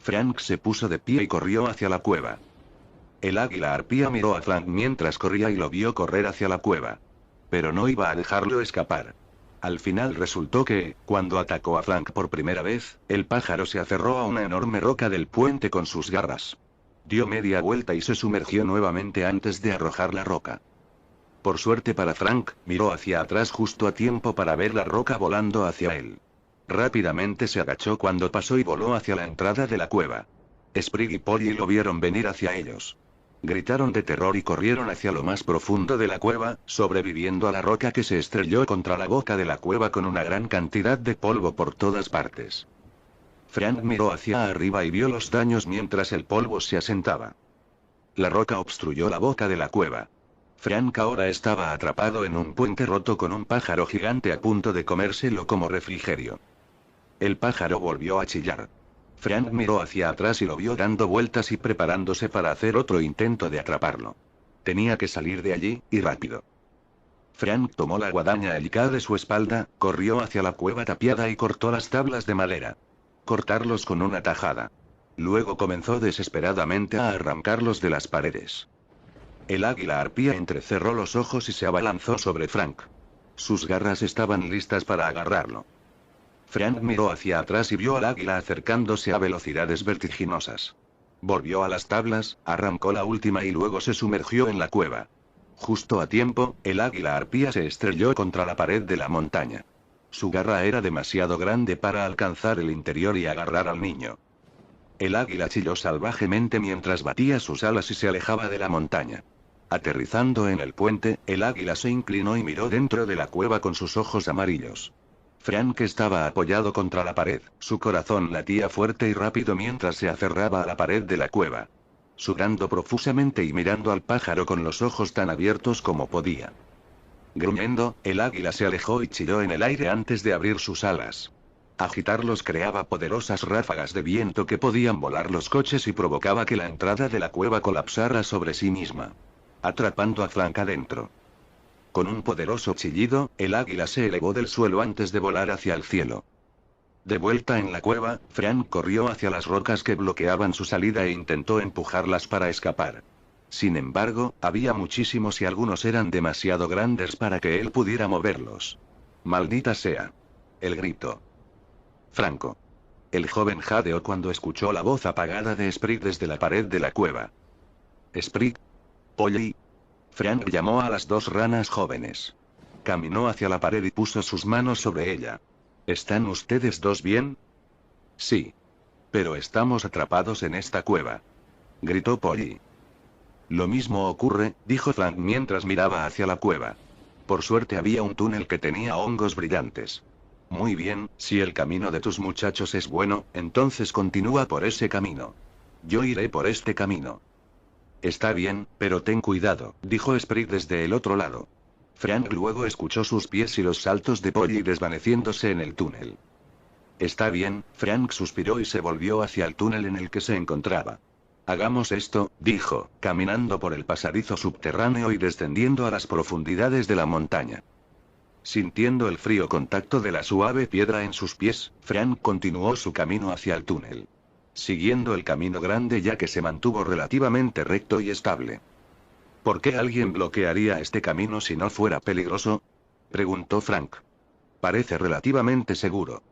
Frank se puso de pie y corrió hacia la cueva. El águila arpía miró a Frank mientras corría y lo vio correr hacia la cueva. Pero no iba a dejarlo escapar. Al final resultó que, cuando atacó a Frank por primera vez, el pájaro se aferró a una enorme roca del puente con sus garras. Dio media vuelta y se sumergió nuevamente antes de arrojar la roca. Por suerte para Frank, miró hacia atrás justo a tiempo para ver la roca volando hacia él. Rápidamente se agachó cuando pasó y voló hacia la entrada de la cueva. Sprig y Polly lo vieron venir hacia ellos. Gritaron de terror y corrieron hacia lo más profundo de la cueva, sobreviviendo a la roca que se estrelló contra la boca de la cueva con una gran cantidad de polvo por todas partes. Frank miró hacia arriba y vio los daños mientras el polvo se asentaba. La roca obstruyó la boca de la cueva. Frank ahora estaba atrapado en un puente roto con un pájaro gigante a punto de comérselo como refrigerio. El pájaro volvió a chillar. Frank miró hacia atrás y lo vio dando vueltas y preparándose para hacer otro intento de atraparlo. Tenía que salir de allí, y rápido. Frank tomó la guadaña helicada de su espalda, corrió hacia la cueva tapiada y cortó las tablas de madera. Cortarlos con una tajada. Luego comenzó desesperadamente a arrancarlos de las paredes. El águila arpía entrecerró los ojos y se abalanzó sobre Frank. Sus garras estaban listas para agarrarlo. Frank miró hacia atrás y vio al águila acercándose a velocidades vertiginosas. Volvió a las tablas, arrancó la última y luego se sumergió en la cueva. Justo a tiempo, el águila arpía se estrelló contra la pared de la montaña. Su garra era demasiado grande para alcanzar el interior y agarrar al niño. El águila chilló salvajemente mientras batía sus alas y se alejaba de la montaña. Aterrizando en el puente, el águila se inclinó y miró dentro de la cueva con sus ojos amarillos. Frank estaba apoyado contra la pared, su corazón latía fuerte y rápido mientras se aferraba a la pared de la cueva. Sudando profusamente y mirando al pájaro con los ojos tan abiertos como podía. Gruñendo, el águila se alejó y chilló en el aire antes de abrir sus alas. Agitarlos creaba poderosas ráfagas de viento que podían volar los coches y provocaba que la entrada de la cueva colapsara sobre sí misma, atrapando a Frank adentro. Con un poderoso chillido, el águila se elevó del suelo antes de volar hacia el cielo. De vuelta en la cueva, Frank corrió hacia las rocas que bloqueaban su salida e intentó empujarlas para escapar. Sin embargo, había muchísimos y algunos eran demasiado grandes para que él pudiera moverlos. ¡Maldita sea! El grito. Franco. El joven jadeó cuando escuchó la voz apagada de Sprig desde la pared de la cueva. Sprig. Polly. Frank llamó a las 2 ranas jóvenes. Caminó hacia la pared y puso sus manos sobre ella. ¿Están ustedes dos bien? Sí. Pero estamos atrapados en esta cueva, gritó Polly. Lo mismo ocurre, dijo Frank mientras miraba hacia la cueva. Por suerte había un túnel que tenía hongos brillantes. Muy bien, si el camino de tus muchachos es bueno, entonces continúa por ese camino. Yo iré por este camino. Está bien, pero ten cuidado, dijo Sprig desde el otro lado. Frank luego escuchó sus pies y los saltos de Polly desvaneciéndose en el túnel. Está bien, Frank suspiró y se volvió hacia el túnel en el que se encontraba. Hagamos esto, dijo, caminando por el pasadizo subterráneo y descendiendo a las profundidades de la montaña. Sintiendo el frío contacto de la suave piedra en sus pies, Frank continuó su camino hacia el túnel. Siguiendo el camino grande ya que se mantuvo relativamente recto y estable. ¿Por qué alguien bloquearía este camino si no fuera peligroso?, preguntó Frank. Parece relativamente seguro.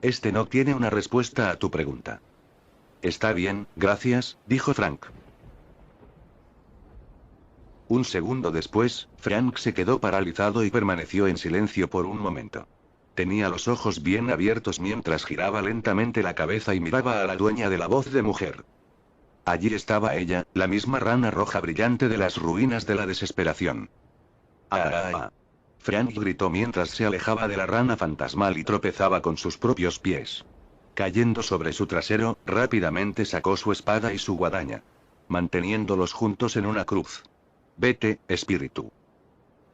Este no tiene una respuesta a tu pregunta. Está bien, gracias, dijo Frank. Un segundo después, Frank se quedó paralizado y permaneció en silencio por un momento. Tenía los ojos bien abiertos mientras giraba lentamente la cabeza y miraba a la dueña de la voz de mujer. Allí estaba ella, la misma rana roja brillante de las ruinas de la desesperación. ¡Ah! Frank gritó mientras se alejaba de la rana fantasmal y tropezaba con sus propios pies. Cayendo sobre su trasero, rápidamente sacó su espada y su guadaña, manteniéndolos juntos en una cruz. Vete, espíritu.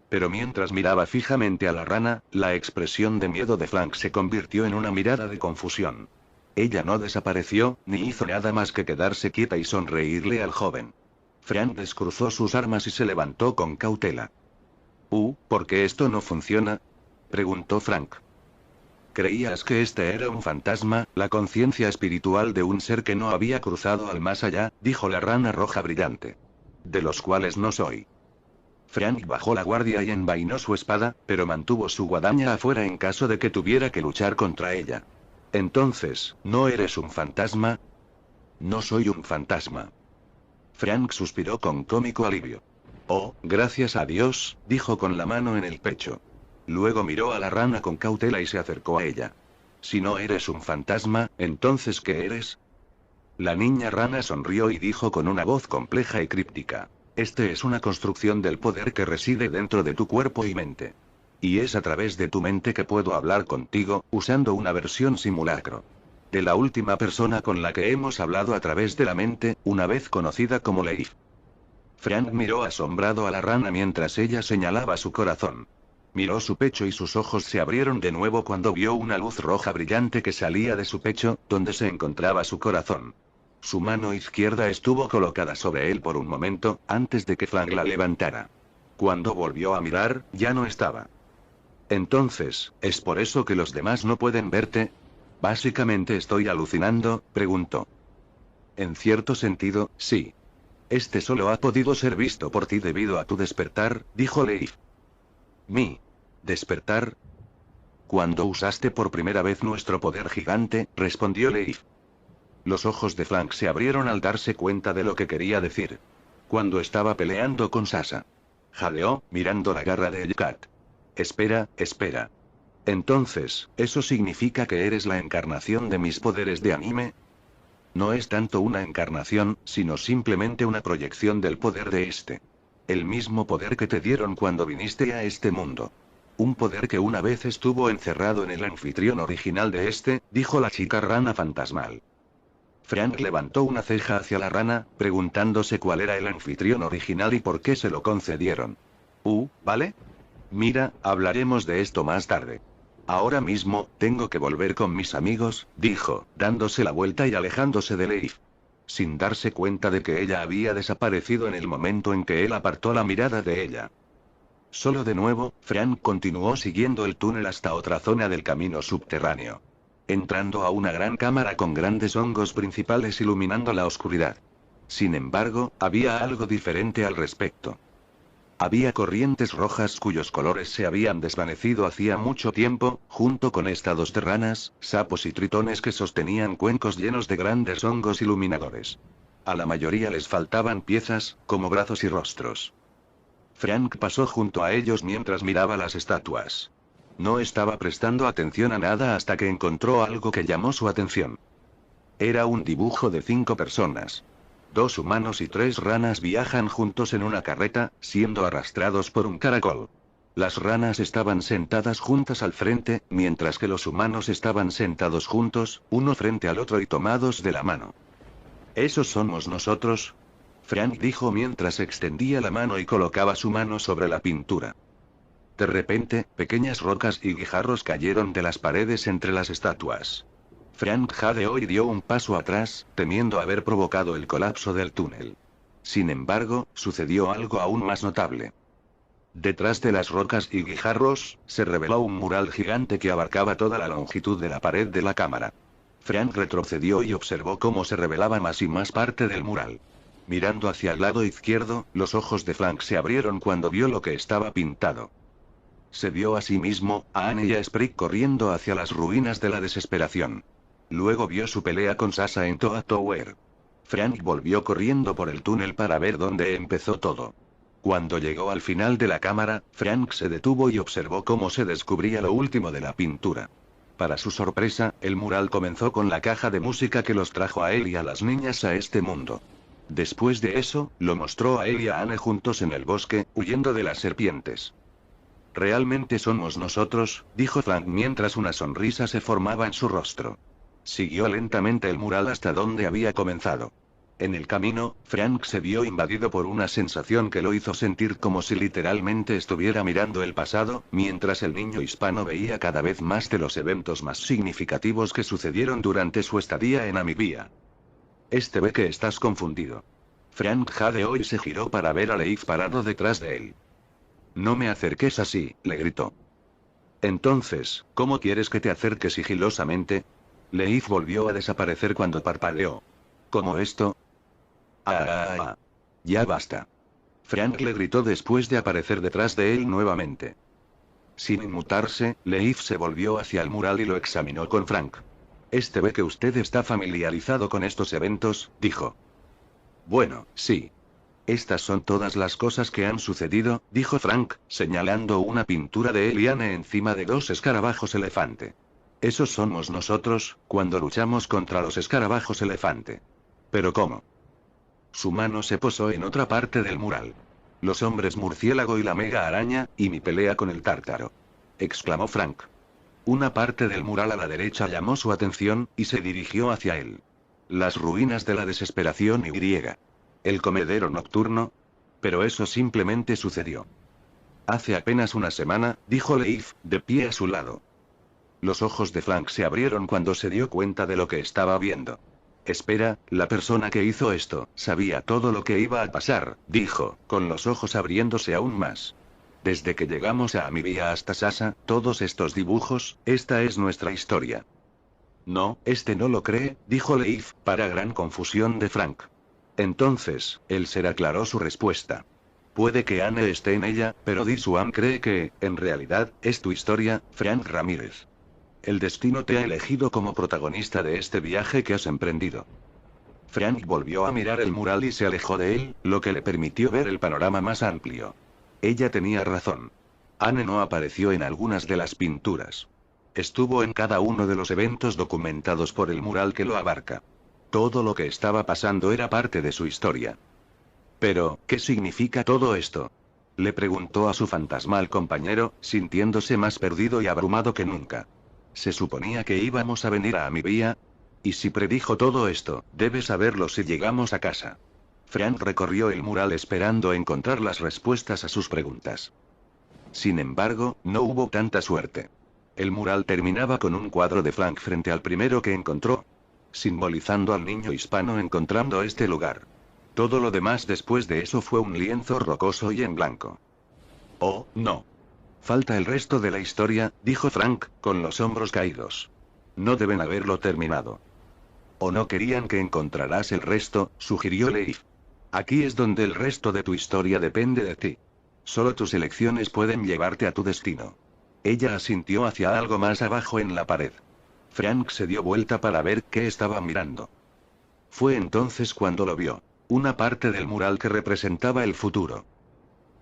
Pero mientras miraba fijamente a la rana, la expresión de miedo de Frank se convirtió en una mirada de confusión. Ella no desapareció, ni hizo nada más que quedarse quieta y sonreírle al joven. Frank descruzó sus armas y se levantó con cautela. ¿Por qué esto no funciona?, preguntó Frank. ¿Creías que este era un fantasma, la conciencia espiritual de un ser que no había cruzado al más allá?, dijo la rana roja brillante. De los cuales no soy. Frank bajó la guardia y envainó su espada, pero mantuvo su guadaña afuera en caso de que tuviera que luchar contra ella. Entonces, ¿no eres un fantasma? No soy un fantasma. Frank suspiró con cómico alivio. Oh, gracias a Dios, dijo con la mano en el pecho. Luego miró a la rana con cautela y se acercó a ella. Si no eres un fantasma, ¿entonces qué eres? La niña rana sonrió y dijo con una voz compleja y críptica. Este es una construcción del poder que reside dentro de tu cuerpo y mente. Y es a través de tu mente que puedo hablar contigo, usando una versión simulacro. De la última persona con la que hemos hablado a través de la mente, una vez conocida como Leif. Frank miró asombrado a la rana mientras ella señalaba su corazón. Miró su pecho y sus ojos se abrieron de nuevo cuando vio una luz roja brillante que salía de su pecho, donde se encontraba su corazón. Su mano izquierda estuvo colocada sobre él por un momento, antes de que Frank la levantara. Cuando volvió a mirar, ya no estaba. Entonces, ¿es por eso que los demás no pueden verte? ¿Básicamente estoy alucinando?, preguntó. En cierto sentido, sí. Este solo ha podido ser visto por ti debido a tu despertar, dijo Leif. ¿Mi despertar? Cuando usaste por primera vez nuestro poder gigante, respondió Leif. Los ojos de Frank se abrieron al darse cuenta de lo que quería decir. Cuando estaba peleando con Sasa. Jadeó, mirando la garra de Elkat. Espera. Entonces, ¿eso significa que eres la encarnación de mis poderes de anime? No es tanto una encarnación, sino simplemente una proyección del poder de este. El mismo poder que te dieron cuando viniste a este mundo. Un poder que una vez estuvo encerrado en el anfitrión original de este, dijo la chica rana fantasmal. Frank levantó una ceja hacia la rana, preguntándose cuál era el anfitrión original y por qué se lo concedieron. ¿Vale? Mira, hablaremos de esto más tarde. Ahora mismo, tengo que volver con mis amigos, dijo, dándose la vuelta y alejándose de Leif. Sin darse cuenta de que ella había desaparecido en el momento en que él apartó la mirada de ella. Solo de nuevo, Frank continuó siguiendo el túnel hasta otra zona del camino subterráneo. Entrando a una gran cámara con grandes hongos principales iluminando la oscuridad. Sin embargo, había algo diferente al respecto. Había corrientes rojas cuyos colores se habían desvanecido hacía mucho tiempo, junto con estados de ranas, sapos y tritones que sostenían cuencos llenos de grandes hongos iluminadores. A la mayoría les faltaban piezas, como brazos y rostros. Frank pasó junto a ellos mientras miraba las estatuas. No estaba prestando atención a nada hasta que encontró algo que llamó su atención. Era un dibujo de 5 personas. 2 humanos y 3 ranas viajan juntos en una carreta, siendo arrastrados por un caracol. Las ranas estaban sentadas juntas al frente, mientras que los humanos estaban sentados juntos, uno frente al otro y tomados de la mano. ¿Esos somos nosotros?, Frank dijo mientras extendía la mano y colocaba su mano sobre la pintura. De repente, pequeñas rocas y guijarros cayeron de las paredes entre las estatuas. Frank jadeó y dio un paso atrás, temiendo haber provocado el colapso del túnel. Sin embargo, sucedió algo aún más notable. Detrás de las rocas y guijarros, se reveló un mural gigante que abarcaba toda la longitud de la pared de la cámara. Frank retrocedió y observó cómo se revelaba más y más parte del mural. Mirando hacia el lado izquierdo, los ojos de Frank se abrieron cuando vio lo que estaba pintado. Se vio a sí mismo, a Anne y a Sprig corriendo hacia las ruinas de la desesperación. Luego vio su pelea con Sasa en Toa Tower. Frank volvió corriendo por el túnel para ver dónde empezó todo. Cuando llegó al final de la cámara, Frank se detuvo y observó cómo se descubría lo último de la pintura. Para su sorpresa, el mural comenzó con la caja de música que los trajo a él y a las niñas a este mundo. Después de eso, lo mostró a él y a Anne juntos en el bosque, huyendo de las serpientes. ¿Realmente somos nosotros?, dijo Frank mientras una sonrisa se formaba en su rostro. Siguió lentamente el mural hasta donde había comenzado. En el camino, Frank se vio invadido por una sensación que lo hizo sentir como si literalmente estuviera mirando el pasado, mientras el niño hispano veía cada vez más de los eventos más significativos que sucedieron durante su estadía en Namibia. Ve que estás confundido. Frank jadeó y se giró para ver a Leif parado detrás de él. No me acerques así, le gritó. Entonces, ¿cómo quieres que te acerque sigilosamente? Leif volvió a desaparecer cuando parpadeó. ¿Cómo esto? Ya basta. Frank le gritó después de aparecer detrás de él nuevamente. Sin inmutarse, Leif se volvió hacia el mural y lo examinó con Frank. Ve que usted está familiarizado con estos eventos, dijo. Bueno, sí. Estas son todas las cosas que han sucedido, dijo Frank, señalando una pintura de él y Anne encima de dos escarabajos elefante. Esos somos nosotros, cuando luchamos contra los escarabajos elefante. ¿Pero cómo? Su mano se posó en otra parte del mural. Los hombres murciélago y la mega araña, y mi pelea con el tártaro. Exclamó Frank. Una parte del mural a la derecha llamó su atención, y se dirigió hacia él. Las ruinas de la desesperación y el comedero nocturno. Pero eso simplemente sucedió. Hace apenas una semana, dijo Leif, de pie a su lado. Los ojos de Frank se abrieron cuando se dio cuenta de lo que estaba viendo. Espera, la persona que hizo esto, sabía todo lo que iba a pasar, dijo, con los ojos abriéndose aún más. Desde que llegamos a Namibia hasta Sasa, todos estos dibujos, esta es nuestra historia. No, no lo cree, dijo Leif, para gran confusión de Frank. Entonces, el ser aclaró su respuesta. Puede que Anne esté en ella, pero Disuan cree que, en realidad, es tu historia, Frank Ramírez. El destino te ha elegido como protagonista de este viaje que has emprendido. Frank volvió a mirar el mural y se alejó de él, lo que le permitió ver el panorama más amplio. Ella tenía razón. Anne no apareció en algunas de las pinturas. Estuvo en cada uno de los eventos documentados por el mural que lo abarca. Todo lo que estaba pasando era parte de su historia. Pero, ¿qué significa todo esto? Le preguntó a su fantasmal compañero, sintiéndose más perdido y abrumado que nunca. Se suponía que íbamos a venir a Namibia. Y si predijo todo esto, debe saberlo si llegamos a casa. Frank recorrió el mural esperando encontrar las respuestas a sus preguntas. Sin embargo, no hubo tanta suerte. El mural terminaba con un cuadro de Frank frente al primero que encontró, simbolizando al niño hispano encontrando este lugar. Todo lo demás después de eso fue un lienzo rocoso y en blanco. Oh, no. Falta el resto de la historia, dijo Frank, con los hombros caídos. No deben haberlo terminado. ¿O no querían que encontraras el resto?, sugirió Leif. Aquí es donde el resto de tu historia depende de ti. Solo tus elecciones pueden llevarte a tu destino. Ella asintió hacia algo más abajo en la pared. Frank se dio vuelta para ver qué estaba mirando. Fue entonces cuando lo vio. Una parte del mural que representaba el futuro.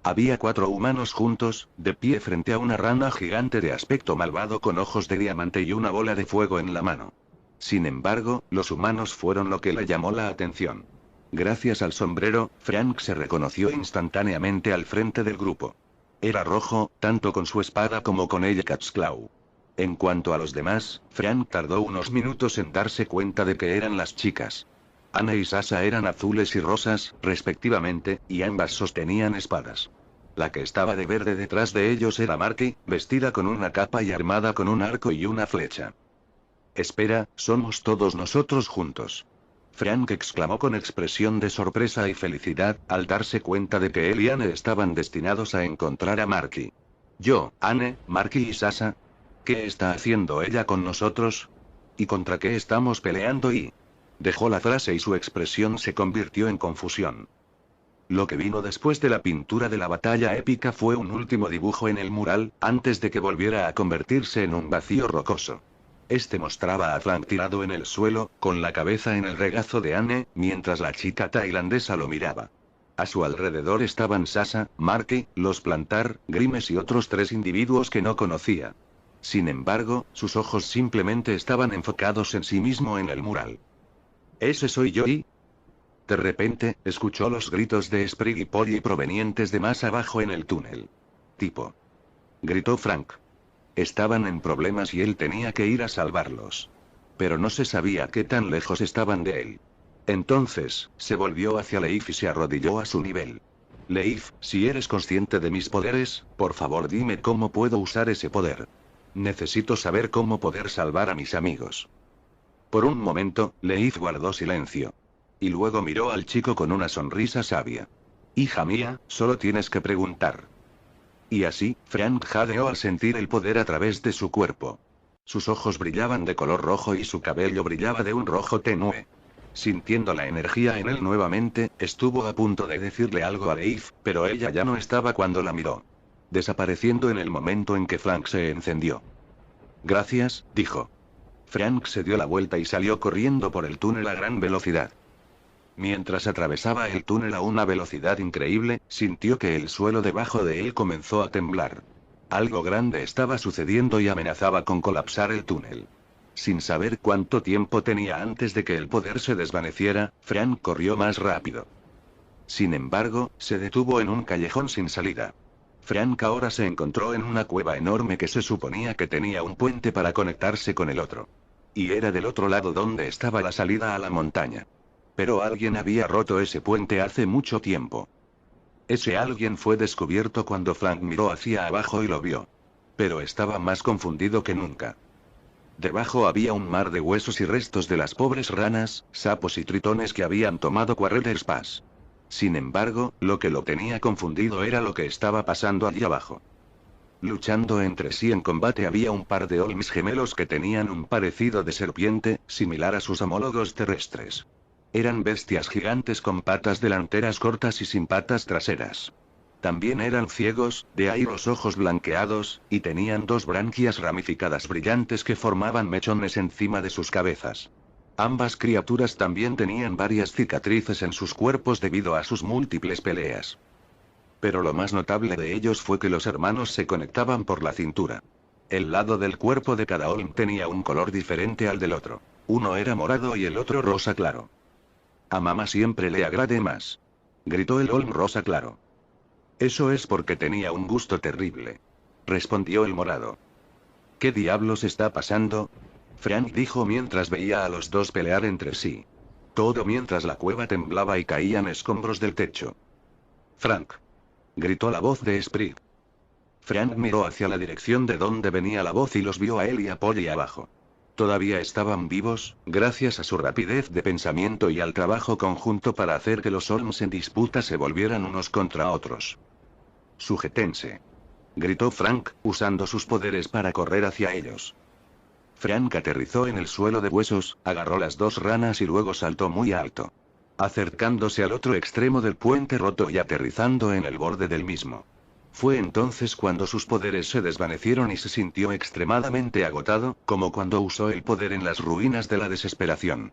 Había 4 humanos juntos, de pie frente a una rana gigante de aspecto malvado con ojos de diamante y una bola de fuego en la mano. Sin embargo, los humanos fueron lo que le llamó la atención. Gracias al sombrero, Frank se reconoció instantáneamente al frente del grupo. Era rojo, tanto con su espada como con ella Catsclaw. En cuanto a los demás, Frank tardó unos minutos en darse cuenta de que eran las chicas. Anne y Sasa eran azules y rosas, respectivamente, y ambas sostenían espadas. La que estaba de verde detrás de ellos era Marky, vestida con una capa y armada con un arco y una flecha. Espera, somos todos nosotros juntos. Frank exclamó con expresión de sorpresa y felicidad, al darse cuenta de que él y Anne estaban destinados a encontrar a Marky. Yo, Anne, Marky y Sasa. ¿Qué está haciendo ella con nosotros? ¿Y contra qué estamos peleando? Dejó la frase y su expresión se convirtió en confusión. Lo que vino después de la pintura de la batalla épica fue un último dibujo en el mural, antes de que volviera a convertirse en un vacío rocoso. Mostraba a Frank tirado en el suelo, con la cabeza en el regazo de Anne, mientras la chica tailandesa lo miraba. A su alrededor estaban Sasa, Marky, los Plantar, Grimes y otros 3 individuos que no conocía. Sin embargo, sus ojos simplemente estaban enfocados en sí mismo en el mural. ¿Ese soy yo? De repente, escuchó los gritos de Sprig y Polly provenientes de más abajo en el túnel. Tipo. Gritó Frank. Estaban en problemas y él tenía que ir a salvarlos. pero no se sabía qué tan lejos estaban de él. Entonces, se volvió hacia Leif y se arrodilló a su nivel. Leif, si eres consciente de mis poderes, por favor dime cómo puedo usar ese poder. Necesito saber cómo poder salvar a mis amigos. Por un momento, Leif guardó silencio. Y luego miró al chico con una sonrisa sabia. Hija mía, solo tienes que preguntar. Y así, Frank jadeó al sentir el poder a través de su cuerpo. Sus ojos brillaban de color rojo y su cabello brillaba de un rojo tenue. Sintiendo la energía en él nuevamente, estuvo a punto de decirle algo a Leif, pero ella ya no estaba cuando la miró. Desapareciendo en el momento en que Frank se encendió. Gracias, dijo. Frank se dio la vuelta y salió corriendo por el túnel a gran velocidad. Mientras atravesaba el túnel a una velocidad increíble, sintió que el suelo debajo de él comenzó a temblar. Algo grande estaba sucediendo y amenazaba con colapsar el túnel. Sin saber cuánto tiempo tenía antes de que el poder se desvaneciera, Frank corrió más rápido. Sin embargo, se detuvo en un callejón sin salida. Frank ahora se encontró en una cueva enorme que se suponía que tenía un puente para conectarse con el otro. Y era del otro lado donde estaba la salida a la montaña. Pero alguien había roto ese puente hace mucho tiempo. Ese alguien fue descubierto cuando Frank miró hacia abajo y lo vio. Pero estaba más confundido que nunca. Debajo había un mar de huesos y restos de las pobres ranas, sapos y tritones que habían tomado Quarrel's Pass. Sin embargo, lo que lo tenía confundido era lo que estaba pasando allí abajo. Luchando entre sí en combate había un par de Olms gemelos que tenían un parecido de serpiente, similar a sus homólogos terrestres. Eran bestias gigantes con patas delanteras cortas y sin patas traseras. También eran ciegos, de ahí los ojos blanqueados, y tenían dos branquias ramificadas brillantes que formaban mechones encima de sus cabezas. Ambas criaturas también tenían varias cicatrices en sus cuerpos debido a sus múltiples peleas. Pero lo más notable de ellos fue que los hermanos se conectaban por la cintura. El lado del cuerpo de cada Olm tenía un color diferente al del otro. Uno era morado y el otro rosa claro. A mamá siempre le agrade más. Gritó el Olm rosa claro. Eso es porque tenía un gusto terrible. Respondió el morado. ¿Qué diablos está pasando? Frank dijo mientras veía a los dos pelear entre sí. Todo mientras la cueva temblaba y caían escombros del techo. Frank. Gritó la voz de Sprig. Frank miró hacia la dirección de donde venía la voz y los vio a él y a Polly abajo. Todavía estaban vivos, gracias a su rapidez de pensamiento y al trabajo conjunto para hacer que los Olms en disputa se volvieran unos contra otros. Sujétense. Gritó Frank, usando sus poderes para correr hacia ellos. Frank aterrizó en el suelo de huesos, agarró las dos ranas y luego saltó muy alto. Acercándose al otro extremo del puente roto y aterrizando en el borde del mismo. Fue entonces cuando sus poderes se desvanecieron y se sintió extremadamente agotado, como cuando usó el poder en las ruinas de la desesperación.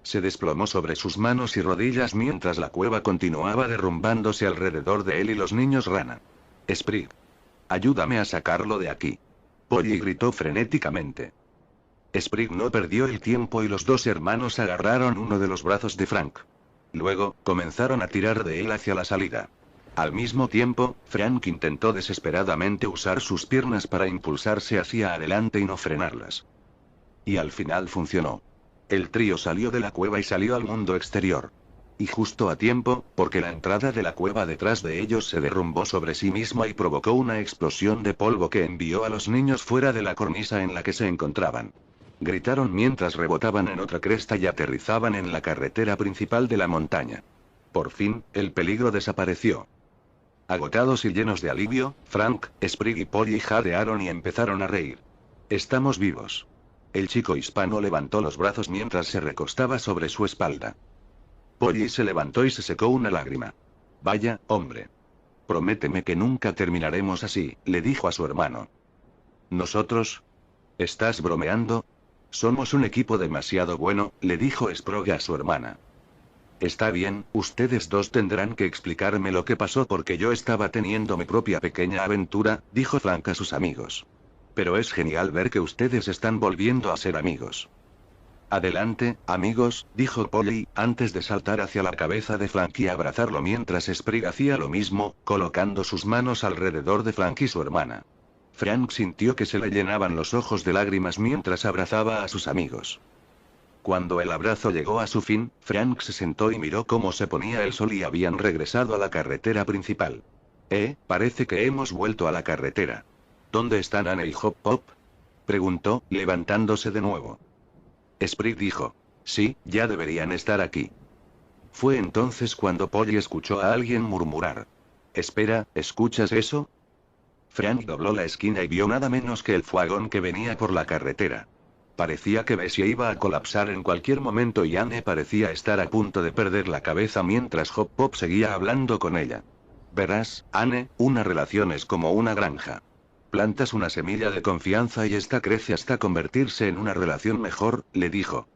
Se desplomó sobre sus manos y rodillas mientras la cueva continuaba derrumbándose alrededor de él y los niños rana. Sprig. Ayúdame a sacarlo de aquí. Polly gritó frenéticamente. Sprig no perdió el tiempo y los dos hermanos agarraron uno de los brazos de Frank. Luego, comenzaron a tirar de él hacia la salida. Al mismo tiempo, Frank intentó desesperadamente usar sus piernas para impulsarse hacia adelante y no frenarlas. Y al final funcionó. El trío salió de la cueva y salió al mundo exterior. Y justo a tiempo, porque la entrada de la cueva detrás de ellos se derrumbó sobre sí misma y provocó una explosión de polvo que envió a los niños fuera de la cornisa en la que se encontraban. Gritaron mientras rebotaban en otra cresta y aterrizaban en la carretera principal de la montaña. Por fin, el peligro desapareció. Agotados y llenos de alivio, Frank, Sprig y Polly jadearon y empezaron a reír. Estamos vivos. El chico hispano levantó los brazos mientras se recostaba sobre su espalda. Polly se levantó y se secó una lágrima. Vaya, hombre. Prométeme que nunca terminaremos así, le dijo a su hermano. ¿Nosotros? ¿Estás bromeando? Somos un equipo demasiado bueno, le dijo Sprog a su hermana. Está bien, ustedes dos tendrán que explicarme lo que pasó porque yo estaba teniendo mi propia pequeña aventura, dijo Frank a sus amigos. Pero es genial ver que ustedes están volviendo a ser amigos. Adelante, amigos, dijo Polly, antes de saltar hacia la cabeza de Frank y abrazarlo mientras Sprig hacía lo mismo, colocando sus manos alrededor de Frank y su hermana. Frank sintió que se le llenaban los ojos de lágrimas mientras abrazaba a sus amigos. Cuando el abrazo llegó a su fin, Frank se sentó y miró cómo se ponía el sol y habían regresado a la carretera principal. Parece que hemos vuelto a la carretera. ¿Dónde están Anne y Hop Pop? Preguntó, levantándose de nuevo. Sprig dijo. Sí, ya deberían estar aquí. Fue entonces cuando Polly escuchó a alguien murmurar. Espera, ¿escuchas eso? Frank dobló la esquina y vio nada menos que el furgón que venía por la carretera. Parecía que Bessie iba a colapsar en cualquier momento y Anne parecía estar a punto de perder la cabeza mientras Hop Pop seguía hablando con ella. Verás, Anne, una relación es como una granja. Plantas una semilla de confianza y esta crece hasta convertirse en una relación mejor, le dijo.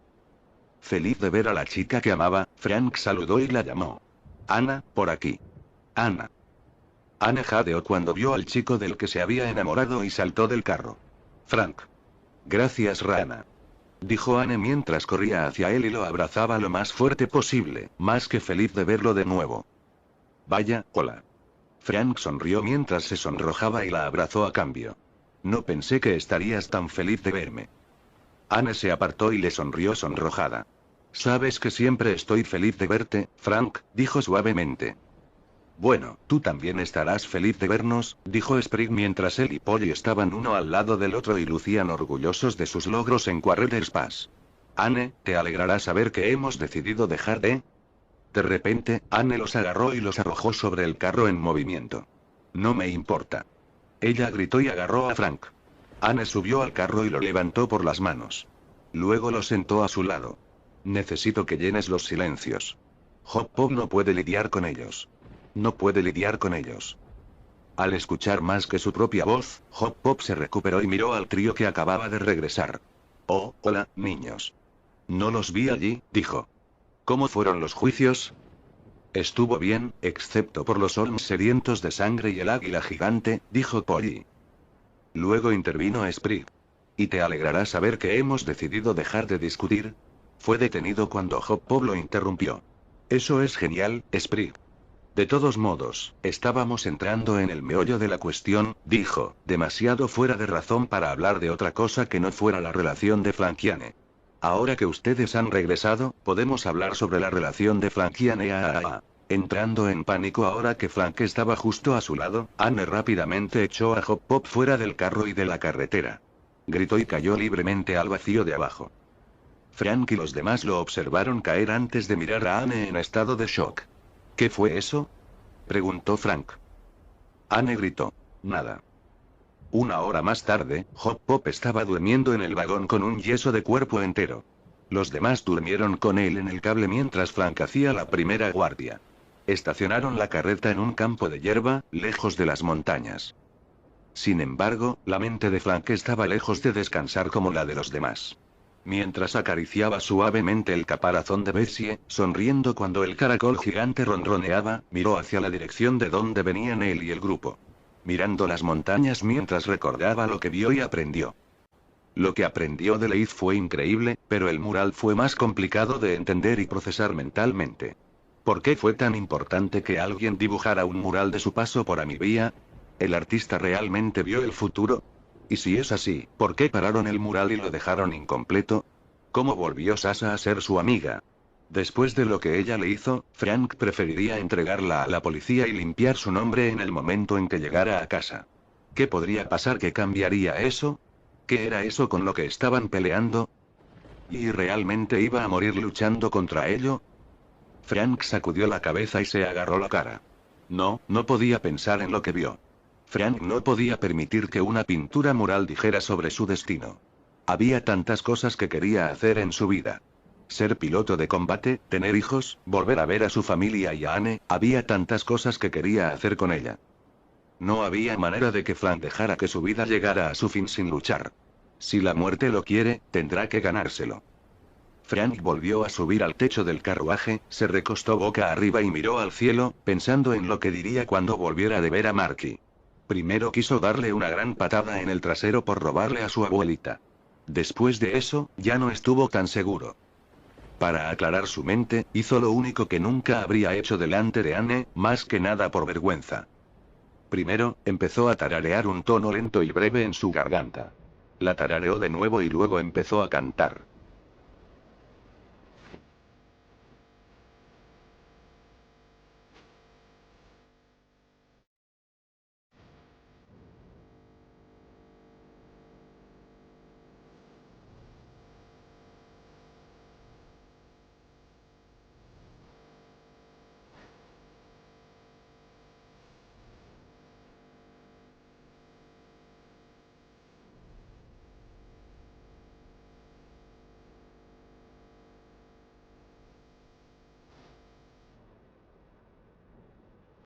Feliz de ver a la chica que amaba, Frank saludó y la llamó. Ana, por aquí. Ana. Anne jadeó cuando vio al chico del que se había enamorado y saltó del carro. Frank. Gracias, Rana. Dijo Anne mientras corría hacia él y lo abrazaba lo más fuerte posible, más que feliz de verlo de nuevo. Vaya, hola. Frank sonrió mientras se sonrojaba y la abrazó a cambio. No pensé que estarías tan feliz de verme. Anne se apartó y le sonrió sonrojada. Sabes que siempre estoy feliz de verte, Frank, dijo suavemente. Bueno, tú también estarás feliz de vernos, dijo Sprig mientras él y Polly estaban uno al lado del otro y lucían orgullosos de sus logros en Quarreters Pass. Anne, ¿te alegrará saber que hemos decidido dejar de...? De repente, Anne los agarró y los arrojó sobre el carro en movimiento. No me importa. Ella gritó y agarró a Frank. Anne subió al carro y lo levantó por las manos. Luego lo sentó a su lado. Necesito que llenes los silencios. Hop Pop no puede lidiar con ellos. No puede lidiar con ellos. Al escuchar más que su propia voz, Hop Pop se recuperó y miró al trío que acababa de regresar. Oh, hola, niños. No los vi allí, dijo. ¿Cómo fueron los juicios? Estuvo bien, excepto por los Olms sedientos de sangre y el águila gigante, dijo Polly. Luego intervino Sprig. Y te alegrará saber que hemos decidido dejar de discutir. Fue detenido cuando Hop Pop lo interrumpió. Eso es genial, Sprig. De todos modos, estábamos entrando en el meollo de la cuestión, dijo, demasiado fuera de razón para hablar de otra cosa que no fuera la relación de Frank y Anne. Ahora que ustedes han regresado, podemos hablar sobre la relación de Frank y Anne. Entrando en pánico ahora que Frank estaba justo a su lado, Anne rápidamente echó a Hop Pop fuera del carro y de la carretera. Gritó y cayó libremente al vacío de abajo. Frank y los demás lo observaron caer antes de mirar a Anne en estado de shock. ¿Qué fue eso? Preguntó Frank. Anne gritó. Nada. Una hora más tarde, Hop Pop estaba durmiendo en el vagón con un yeso de cuerpo entero. Los demás durmieron con él en el cable mientras Frank hacía la primera guardia. Estacionaron la carreta en un campo de hierba, lejos de las montañas. Sin embargo, la mente de Frank estaba lejos de descansar como la de los demás. Mientras acariciaba suavemente el caparazón de Bessie, sonriendo cuando el caracol gigante ronroneaba, miró hacia la dirección de donde venían él y el grupo. Mirando las montañas mientras recordaba lo que vio y aprendió. Lo que aprendió de Leith fue increíble, pero el mural fue más complicado de entender y procesar mentalmente. ¿Por qué fue tan importante que alguien dibujara un mural de su paso por Amibia? ¿El artista realmente vio el futuro? Y si es así, ¿por qué pararon el mural y lo dejaron incompleto? ¿Cómo volvió Sasha a ser su amiga? Después de lo que ella le hizo, Frank preferiría entregarla a la policía y limpiar su nombre en el momento en que llegara a casa. ¿Qué podría pasar que cambiaría eso? ¿Qué era eso con lo que estaban peleando? ¿Y realmente iba a morir luchando contra ello? Frank sacudió la cabeza y se agarró la cara. No podía pensar en lo que vio. Frank no podía permitir que una pintura mural dijera sobre su destino. Había tantas cosas que quería hacer en su vida. Ser piloto de combate, tener hijos, volver a ver a su familia y a Anne, había tantas cosas que quería hacer con ella. No había manera de que Frank dejara que su vida llegara a su fin sin luchar. Si la muerte lo quiere, tendrá que ganárselo. Frank volvió a subir al techo del carruaje, se recostó boca arriba y miró al cielo, pensando en lo que diría cuando volviera de ver a Marky. Primero quiso darle una gran patada en el trasero por robarle a su abuelita. Después de eso, ya no estuvo tan seguro. Para aclarar su mente, hizo lo único que nunca habría hecho delante de Anne, más que nada por vergüenza. Primero, empezó a tararear un tono lento y breve en su garganta. La tarareó de nuevo y luego empezó a cantar.